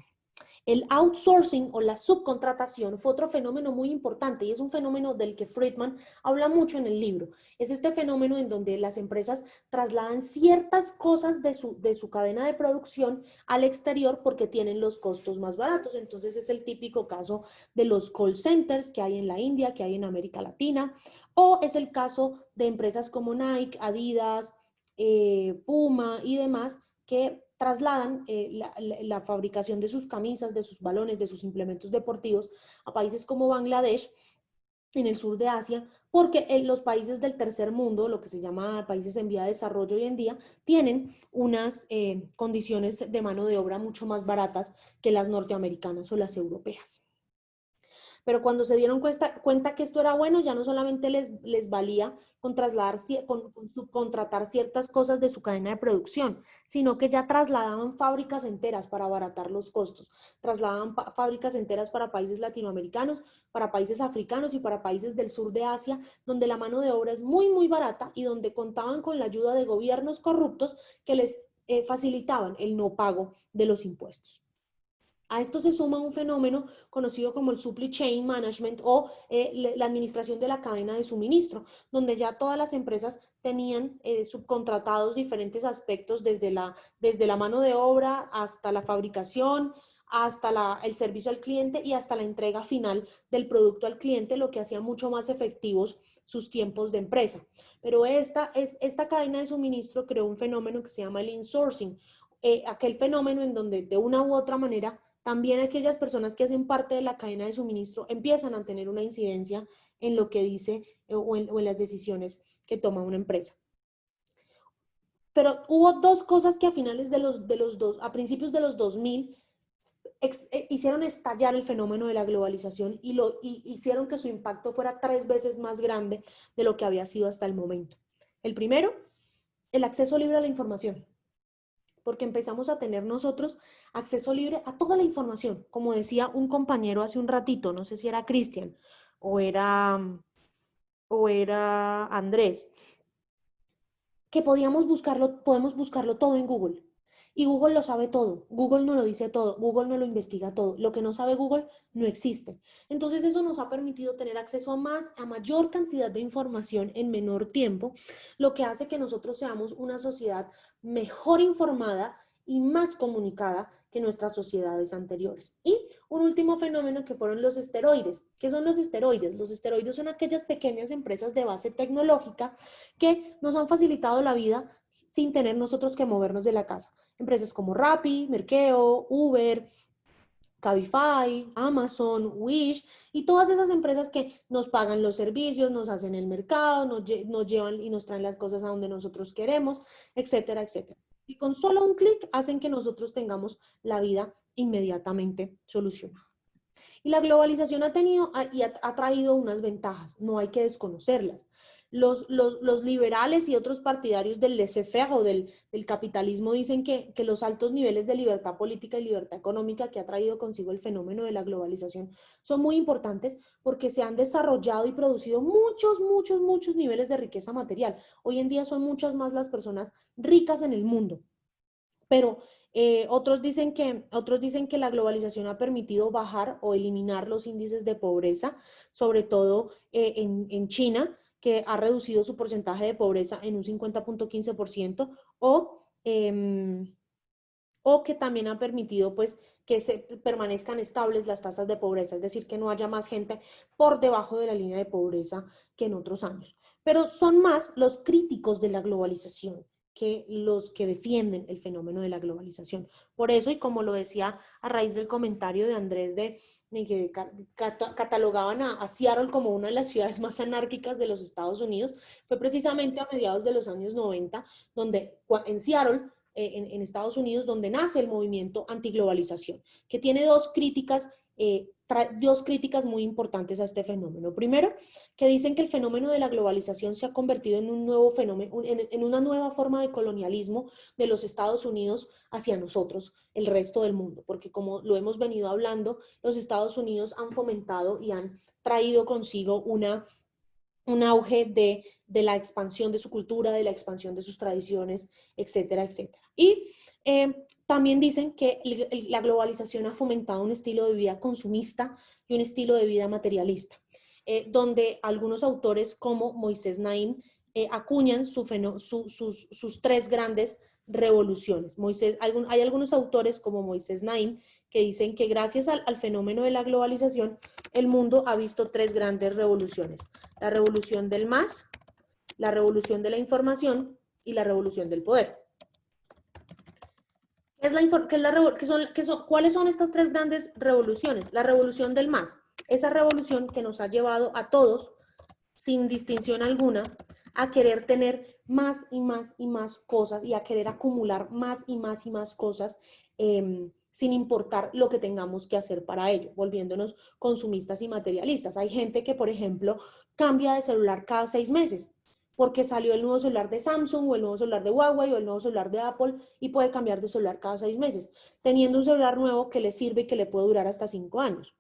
El outsourcing o la subcontratación fue otro fenómeno muy importante y es un fenómeno del que Friedman habla mucho en el libro. Es este fenómeno en donde las empresas trasladan ciertas cosas de su cadena de producción al exterior porque tienen los costos más baratos. Entonces es el típico caso de los call centers que hay en la India, que hay en América Latina, o es el caso de empresas como Nike, Adidas, Puma y demás que trasladan la fabricación de sus camisas, de sus balones, de sus implementos deportivos a países como Bangladesh, en el sur de Asia, porque los países del tercer mundo, lo que se llama países en vía de desarrollo hoy en día, tienen unas condiciones de mano de obra mucho más baratas que las norteamericanas o las europeas. Pero cuando se dieron cuenta que esto era bueno, ya no solamente les valía con subcontratar ciertas cosas de su cadena de producción, sino que ya trasladaban fábricas enteras para abaratar los costos, trasladaban fábricas enteras para países latinoamericanos, para países africanos y para países del sur de Asia, donde la mano de obra es muy, muy barata y donde contaban con la ayuda de gobiernos corruptos que les facilitaban el no pago de los impuestos. A esto se suma un fenómeno conocido como el supply chain management o la administración de la cadena de suministro, donde ya todas las empresas tenían subcontratados diferentes aspectos desde la mano de obra hasta la fabricación, hasta el servicio al cliente y hasta la entrega final del producto al cliente, lo que hacía mucho más efectivos sus tiempos de empresa. Pero esta cadena de suministro creó un fenómeno que se llama el insourcing, aquel fenómeno en donde de una u otra manera también aquellas personas que hacen parte de la cadena de suministro empiezan a tener una incidencia en lo que dice o en las decisiones que toma una empresa. Pero hubo dos cosas que a a principios de los 2000 hicieron estallar el fenómeno de la globalización y hicieron que su impacto fuera 3 veces más grande de lo que había sido hasta el momento. El primero, el acceso libre a la información. Porque empezamos a tener nosotros acceso libre a toda la información. Como decía un compañero hace un ratito, no sé si era Cristian o era Andrés, que podemos buscarlo todo en Google. Y Google lo sabe todo, Google no lo dice todo, Google no lo investiga todo. Lo que no sabe Google no existe. Entonces eso nos ha permitido tener acceso a mayor cantidad de información en menor tiempo, lo que hace que nosotros seamos una sociedad mejor informada y más comunicada que nuestras sociedades anteriores. Y un último fenómeno que fueron los esteroides. ¿Qué son los esteroides? Los esteroides son aquellas pequeñas empresas de base tecnológica que nos han facilitado la vida sin tener nosotros que movernos de la casa. Empresas como Rappi, Merkeo, Uber, Cabify, Amazon, Wish y todas esas empresas que nos pagan los servicios, nos hacen el mercado, nos llevan y nos traen las cosas a donde nosotros queremos, etcétera, etcétera. Y con solo un clic hacen que nosotros tengamos la vida inmediatamente solucionada. Y la globalización ha traído unas ventajas, no hay que desconocerlas. Los liberales y otros partidarios del laissez-faire o del capitalismo dicen que los altos niveles de libertad política y libertad económica que ha traído consigo el fenómeno de la globalización son muy importantes porque se han desarrollado y producido muchos niveles de riqueza material. Hoy en día son muchas más las personas ricas en el mundo. Pero otros dicen que la globalización ha permitido bajar o eliminar los índices de pobreza, sobre todo en China, que ha reducido su porcentaje de pobreza en un 50.15%, o que también ha permitido pues, que permanezcan estables las tasas de pobreza, es decir, que no haya más gente por debajo de la línea de pobreza que en otros años. Pero son más los críticos de la globalización que los que defienden el fenómeno de la globalización. Por eso, y como lo decía a raíz del comentario de Andrés de que catalogaban a Seattle como una de las ciudades más anárquicas de los Estados Unidos, fue precisamente a mediados de los años 90, donde en Seattle en Estados Unidos, donde nace el movimiento antiglobalización, que tiene dos críticas muy importantes a este fenómeno. Primero, que dicen que el fenómeno de la globalización se ha convertido en un nuevo fenómeno, en una nueva forma de colonialismo de los Estados Unidos hacia nosotros, el resto del mundo, porque como lo hemos venido hablando, los Estados Unidos han fomentado y han traído consigo un auge de la expansión de su cultura, de la expansión de sus tradiciones, etcétera, etcétera. Y también dicen que la globalización ha fomentado un estilo de vida consumista y un estilo de vida materialista, donde algunos autores como Moisés Naim acuñan sus tres grandes revoluciones. Hay algunos autores como Moisés Naim que dicen que gracias al fenómeno de la globalización, el mundo ha visto tres grandes revoluciones: la revolución del más, la revolución de la información y la revolución del poder. ¿Cuáles son estas tres grandes revoluciones? La revolución del más, esa revolución que nos ha llevado a todos, sin distinción alguna, a querer tener más y más y más cosas y a querer acumular más y más y más cosas, sin importar lo que tengamos que hacer para ello, volviéndonos consumistas y materialistas. Hay gente que, por ejemplo, cambia de celular cada 6 meses, porque salió el nuevo celular de Samsung o el nuevo celular de Huawei o el nuevo celular de Apple y puede cambiar de celular cada 6 meses, teniendo un celular nuevo que le sirve y que le puede durar hasta 5 años.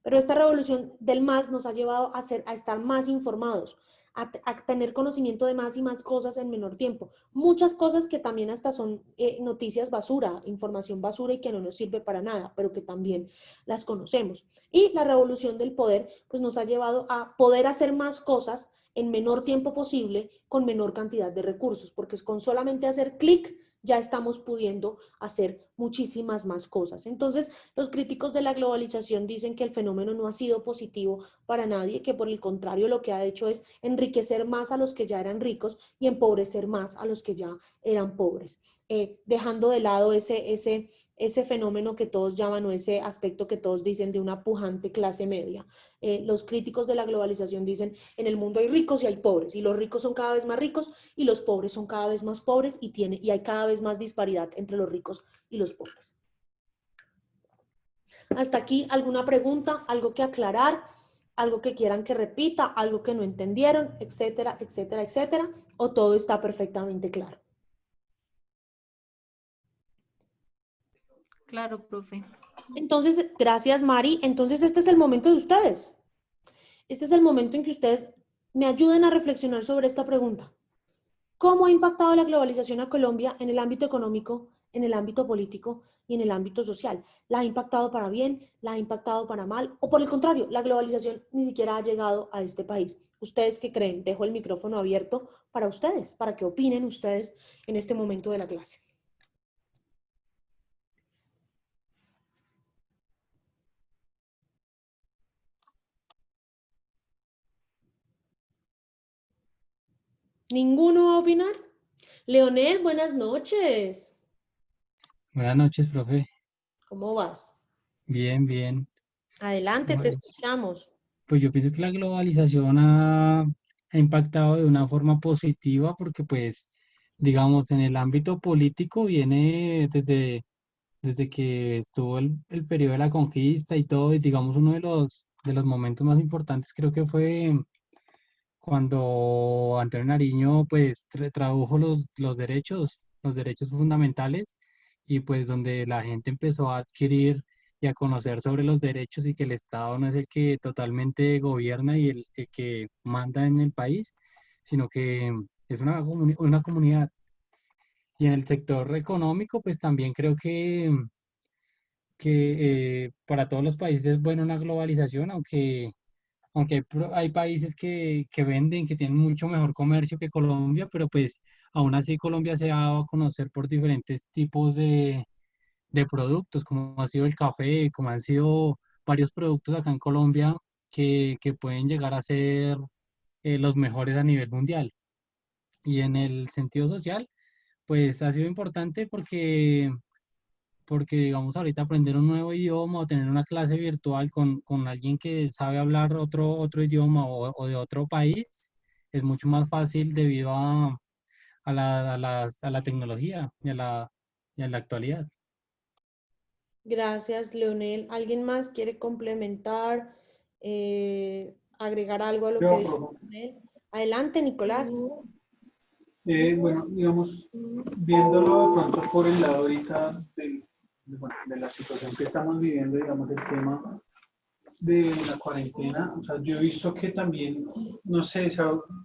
Pero esta revolución del más nos ha llevado a estar más informados, a tener conocimiento de más y más cosas en menor tiempo. Muchas cosas que también hasta son noticias basura, información basura y que no nos sirve para nada, pero que también las conocemos. Y la revolución del poder pues nos ha llevado a poder hacer más cosas en menor tiempo posible con menor cantidad de recursos, porque con solamente hacer clic ya estamos pudiendo hacer muchísimas más cosas. Entonces, los críticos de la globalización dicen que el fenómeno no ha sido positivo para nadie, que por el contrario lo que ha hecho es enriquecer más a los que ya eran ricos y empobrecer más a los que ya eran pobres, dejando de lado ese fenómeno que todos llaman, o ese aspecto que todos dicen de una pujante clase media. Los críticos de la globalización dicen, en el mundo hay ricos y hay pobres, y los ricos son cada vez más ricos y los pobres son cada vez más pobres, y hay cada vez más disparidad entre los ricos y los pobres. Hasta aquí, ¿alguna pregunta? ¿Algo que aclarar? ¿Algo que quieran que repita? ¿Algo que no entendieron? Etcétera, etcétera, etcétera. ¿O todo está perfectamente claro? Claro, profe. Entonces, gracias, Mari. Entonces, este es el momento de ustedes. Este es el momento en que ustedes me ayuden a reflexionar sobre esta pregunta. ¿Cómo ha impactado la globalización a Colombia en el ámbito económico, en el ámbito político y en el ámbito social? ¿La ha impactado para bien? ¿La ha impactado para mal? ¿O por el contrario, la globalización ni siquiera ha llegado a este país? ¿Ustedes qué creen? Dejo el micrófono abierto para ustedes, para que opinen ustedes en este momento de la clase. ¿Ninguno va a opinar? Leonel, buenas noches. Buenas noches, profe. ¿Cómo vas? Bien, bien. Adelante, te Pues, escuchamos. pues yo pienso que la globalización ha impactado de una forma positiva porque, pues, digamos, en el ámbito político viene desde que estuvo el periodo de la conquista y todo, y digamos, uno de los momentos más importantes creo que fue cuando Antonio Nariño, pues, tradujo los derechos fundamentales, y pues donde la gente empezó a adquirir y a conocer sobre los derechos, y que el Estado no es el que totalmente gobierna y el que manda en el país, sino que es una comunidad. Y en el sector económico, pues también creo que para todos los países es bueno una globalización, aunque hay países que venden, que tienen mucho mejor comercio que Colombia, pero pues aún así Colombia se ha dado a conocer por diferentes tipos de productos, como ha sido el café, como han sido varios productos acá en Colombia que pueden llegar a ser los mejores a nivel mundial. Y en el sentido social, pues ha sido importante porque digamos, ahorita aprender un nuevo idioma o tener una clase virtual con alguien que sabe hablar otro idioma o de otro país es mucho más fácil debido a la tecnología y a la actualidad. Gracias, Leonel. ¿Alguien más quiere complementar, agregar algo a lo que dijo Leonel? Adelante, Nicolás. Bueno, digamos, viéndolo de pronto por el lado ahorita bueno, de la situación que estamos viviendo, digamos, el tema de la cuarentena, o sea, yo he visto que también, no sé,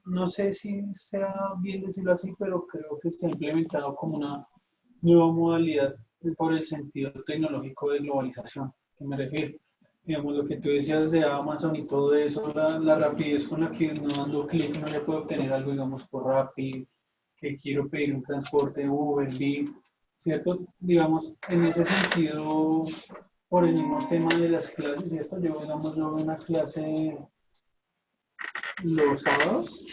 no sé si sea bien decirlo así, pero creo que se ha implementado como una nueva modalidad por el sentido tecnológico de globalización, que me refiero. Digamos, lo que tú decías de Amazon y todo eso, la rapidez con la que no dando clic no le puede obtener algo, digamos, por Rappi, que quiero pedir un transporte Uber, Lyft, ¿cierto? Digamos, en ese sentido, por el mismo tema de las clases, ¿cierto? Yo, digamos, yo veo una clase los sábados,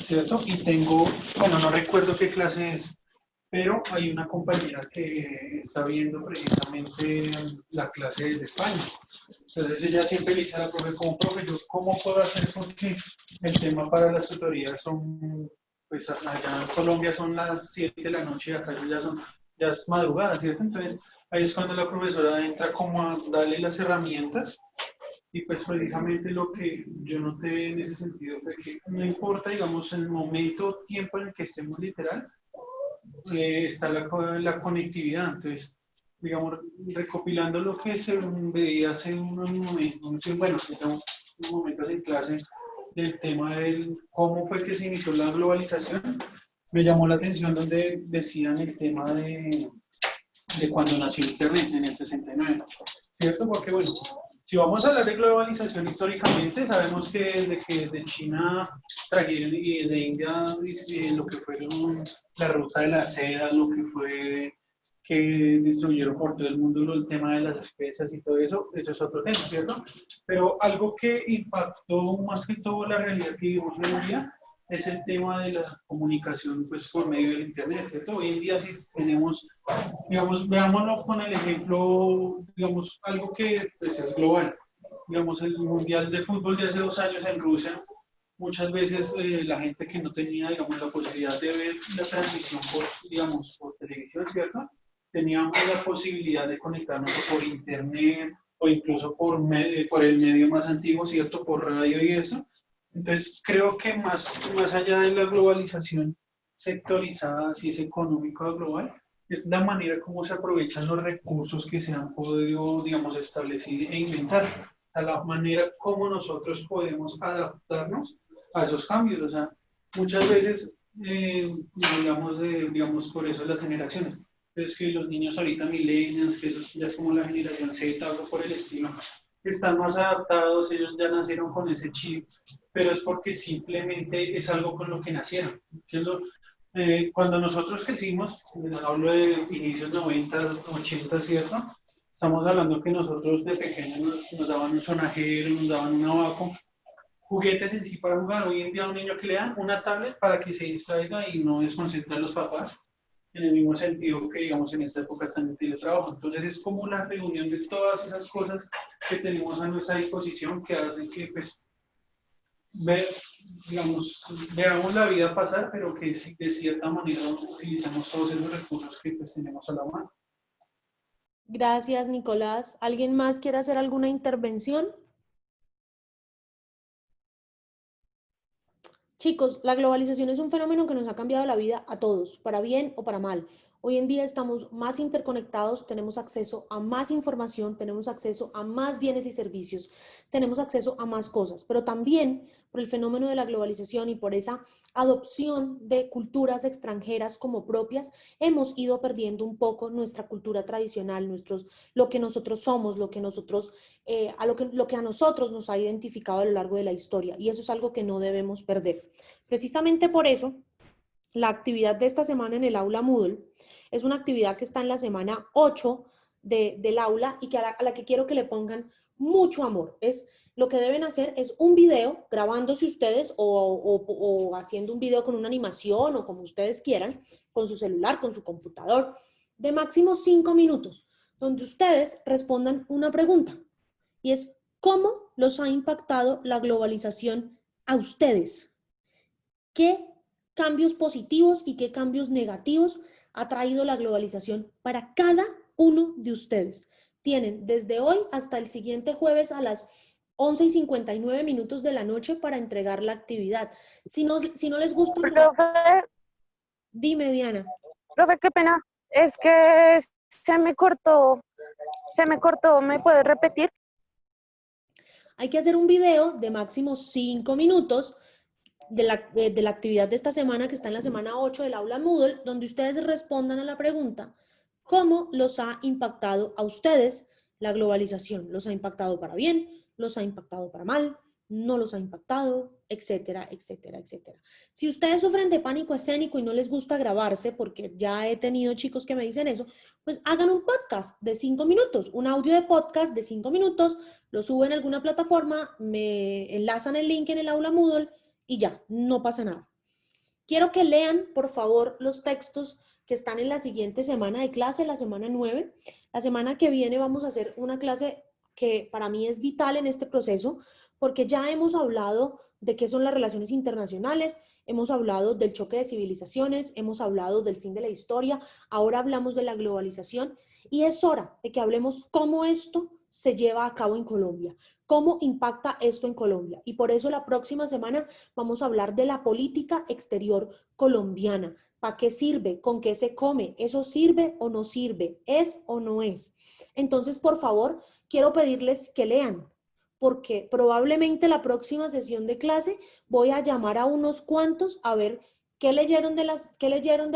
¿cierto? Y tengo, bueno, no recuerdo qué clase es, pero hay una compañera que está viendo precisamente la clase desde España. Entonces ella siempre le dice a la profe, como profe, yo cómo puedo hacer porque el tema para las tutorías son, pues allá en Colombia son las 7 de la noche y acá ya es madrugada, ¿cierto? Entonces ahí es cuando la profesora entra como a darle las herramientas y pues precisamente lo que yo noté en ese sentido fue que no importa, digamos, el momento, tiempo en el que estemos literal, está la conectividad. Entonces, digamos, recopilando lo que se veía hace unos momentos, bueno, unos momentos en clase del tema del cómo fue que se inició la globalización, me llamó la atención donde decían el tema de cuando nació Internet en el 69, ¿cierto? Porque, bueno, si vamos a hablar de globalización históricamente, sabemos que desde China trajeron y desde India lo que fueron la ruta de la seda, lo que fue que distribuyeron por todo el mundo el tema de las especias y todo eso, eso es otro tema, ¿cierto? Pero algo que impactó más que todo la realidad que vivimos hoy en día es el tema de la comunicación pues, por medio del Internet, ¿cierto? Hoy en día sí tenemos, digamos, veámoslo con el ejemplo, digamos, algo que pues, es global. Digamos, el Mundial de Fútbol de hace 2 años en Rusia, muchas veces la gente que no tenía, digamos, la posibilidad de ver la transmisión por, digamos, por televisión, ¿cierto? Teníamos la posibilidad de conectarnos por Internet o incluso por el medio más antiguo, ¿cierto? Por radio y eso. Entonces, creo que más allá de la globalización sectorizada, si es económica o global, es la manera como se aprovechan los recursos que se han podido, digamos, establecer e inventar, a la manera como nosotros podemos adaptarnos a esos cambios. O sea, muchas veces hablamos de, digamos, por eso las generaciones. Es que los niños ahorita millennials, que eso ya es como la generación Z, algo por el estilo, están más adaptados, ellos ya nacieron con ese chip, pero es porque simplemente es algo con lo que nacieron. Cuando nosotros crecimos, hablo de inicios 90, 80, ¿cierto? Estamos hablando que nosotros de pequeños nos daban un sonajero, nos daban un abaco, juguetes en sí para jugar. Hoy en día a un niño que le dan una tablet para que se distraiga y no desconcentre a los papás, en el mismo sentido que, digamos, en esta época están en teletrabajo. Entonces es como una reunión de todas esas cosas que tenemos a nuestra disposición que hacen que, pues, digamos, veamos la vida pasar, pero que de cierta manera utilicemos todos esos recursos que pues, tenemos a la mano. Gracias, Nicolás. ¿Alguien más quiere hacer alguna intervención? Chicos, la globalización es un fenómeno que nos ha cambiado la vida a todos, para bien o para mal. Hoy en día estamos más interconectados, tenemos acceso a más información, tenemos acceso a más bienes y servicios, tenemos acceso a más cosas, pero también por el fenómeno de la globalización y por esa adopción de culturas extranjeras como propias, hemos ido perdiendo un poco nuestra cultura tradicional, lo que nosotros somos, lo que a nosotros nos ha identificado a lo largo de la historia, y eso es algo que no debemos perder. Precisamente por eso, la actividad de esta semana en el aula Moodle es una actividad que está en la semana 8 del aula y que a la que quiero que le pongan mucho amor. Lo que deben hacer es un video, grabándose ustedes o haciendo un video con una animación o como ustedes quieran, con su celular, con su computador, de máximo 5 minutos, donde ustedes respondan una pregunta y es ¿cómo los ha impactado la globalización a ustedes? ¿Qué cambios positivos y qué cambios negativos ha traído la globalización para cada uno de ustedes. Tienen desde hoy hasta el siguiente jueves a las 11:59 de la noche para entregar la actividad. Si no les gusta... Profe, Dime, Diana. profe, qué pena. Es que se me cortó. ¿Me puedes repetir? Hay que hacer un video de máximo 5 minutos de la actividad de esta semana, que está en la semana 8 del aula Moodle, donde ustedes respondan a la pregunta: ¿cómo los ha impactado a ustedes la globalización? ¿Los ha impactado para bien? ¿Los ha impactado para mal? ¿No los ha impactado? Etcétera, etcétera, etcétera. Si ustedes sufren de pánico escénico y no les gusta grabarse, porque ya he tenido chicos que me dicen eso, pues hagan un podcast de 5 minutos, un audio de podcast de 5 minutos, lo suben a alguna plataforma, me enlazan el link en el aula Moodle y ya, no pasa nada. Quiero que lean, por favor, los textos que están en la siguiente semana de clase, la semana 9. La semana que viene vamos a hacer una clase que para mí es vital en este proceso, porque ya hemos hablado de qué son las relaciones internacionales, hemos hablado del choque de civilizaciones, hemos hablado del fin de la historia, ahora hablamos de la globalización y es hora de que hablemos cómo esto se lleva a cabo en Colombia, cómo impacta esto en Colombia. Y por eso la próxima semana vamos a hablar de la política exterior colombiana. ¿Para qué sirve? ¿Con qué se come? ¿Eso sirve o no sirve? ¿Es o no es? Entonces, por favor, quiero pedirles que lean, porque probablemente la próxima sesión de clase voy a llamar a unos cuantos a ver qué leyeron de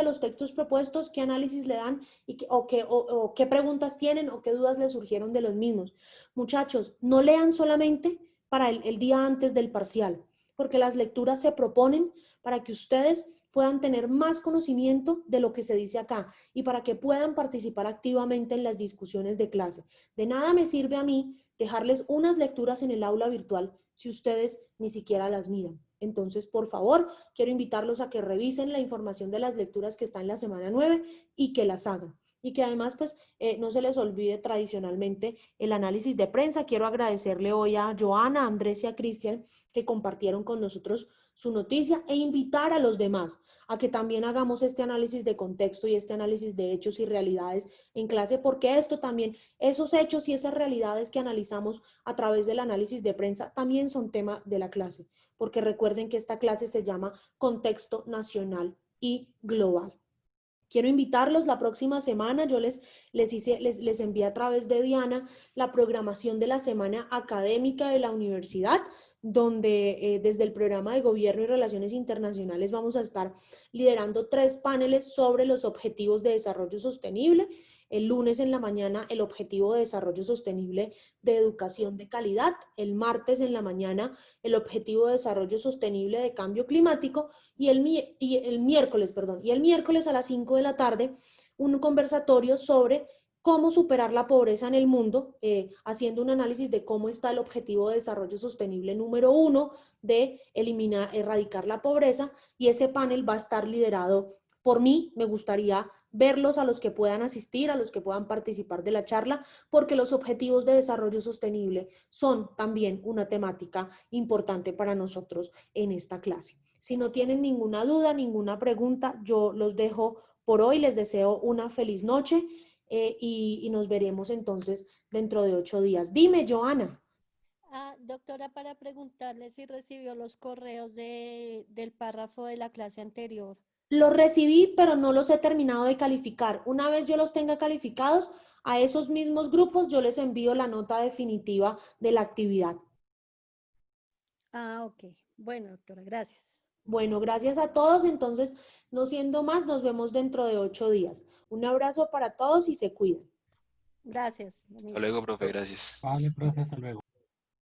los textos propuestos, qué análisis le dan y qué preguntas tienen o qué dudas les surgieron de los mismos. Muchachos, no lean solamente para el día antes del parcial, porque las lecturas se proponen para que ustedes puedan tener más conocimiento de lo que se dice acá y para que puedan participar activamente en las discusiones de clase. De nada me sirve a mí dejarles unas lecturas en el aula virtual si ustedes ni siquiera las miran. Entonces, por favor, quiero invitarlos a que revisen la información de las lecturas que está en la semana 9 y que las hagan. Y que además, pues, no se les olvide tradicionalmente el análisis de prensa. Quiero agradecerle hoy a Joana, a Andrés y a Cristian que compartieron con nosotros su noticia e invitar a los demás a que también hagamos este análisis de contexto y este análisis de hechos y realidades en clase, porque esto también, esos hechos y esas realidades que analizamos a través del análisis de prensa también son tema de la clase, porque recuerden que esta clase se llama Contexto Nacional y Global. Quiero invitarlos la próxima semana, yo les envié a través de Diana la programación de la semana académica de la universidad, donde desde el programa de Gobierno y Relaciones Internacionales vamos a estar liderando 3 paneles sobre los objetivos de desarrollo sostenible. El lunes en la mañana el objetivo de desarrollo sostenible de educación de calidad, el martes en la mañana el objetivo de desarrollo sostenible de cambio climático y el miércoles a las 5 de la tarde un conversatorio sobre cómo superar la pobreza en el mundo, haciendo un análisis de cómo está el objetivo de desarrollo sostenible número 1 de erradicar la pobreza, y ese panel va a estar liderado por mí. Me gustaría verlos a los que puedan asistir, a los que puedan participar de la charla, porque los objetivos de desarrollo sostenible son también una temática importante para nosotros en esta clase. Si no tienen ninguna duda, ninguna pregunta, yo los dejo por hoy. Les deseo una feliz noche y nos veremos entonces dentro de 8 días. Dime, Joana. Doctora, para preguntarle si recibió los correos del párrafo de la clase anterior. Los recibí, pero no los he terminado de calificar. Una vez yo los tenga calificados, a esos mismos grupos yo les envío la nota definitiva de la actividad. Ok. Bueno, doctora, gracias. Bueno, gracias a todos. Entonces, no siendo más, nos vemos dentro de 8 días. Un abrazo para todos y se cuidan. Gracias. Hasta luego, profe, gracias. Vale, profe, hasta luego.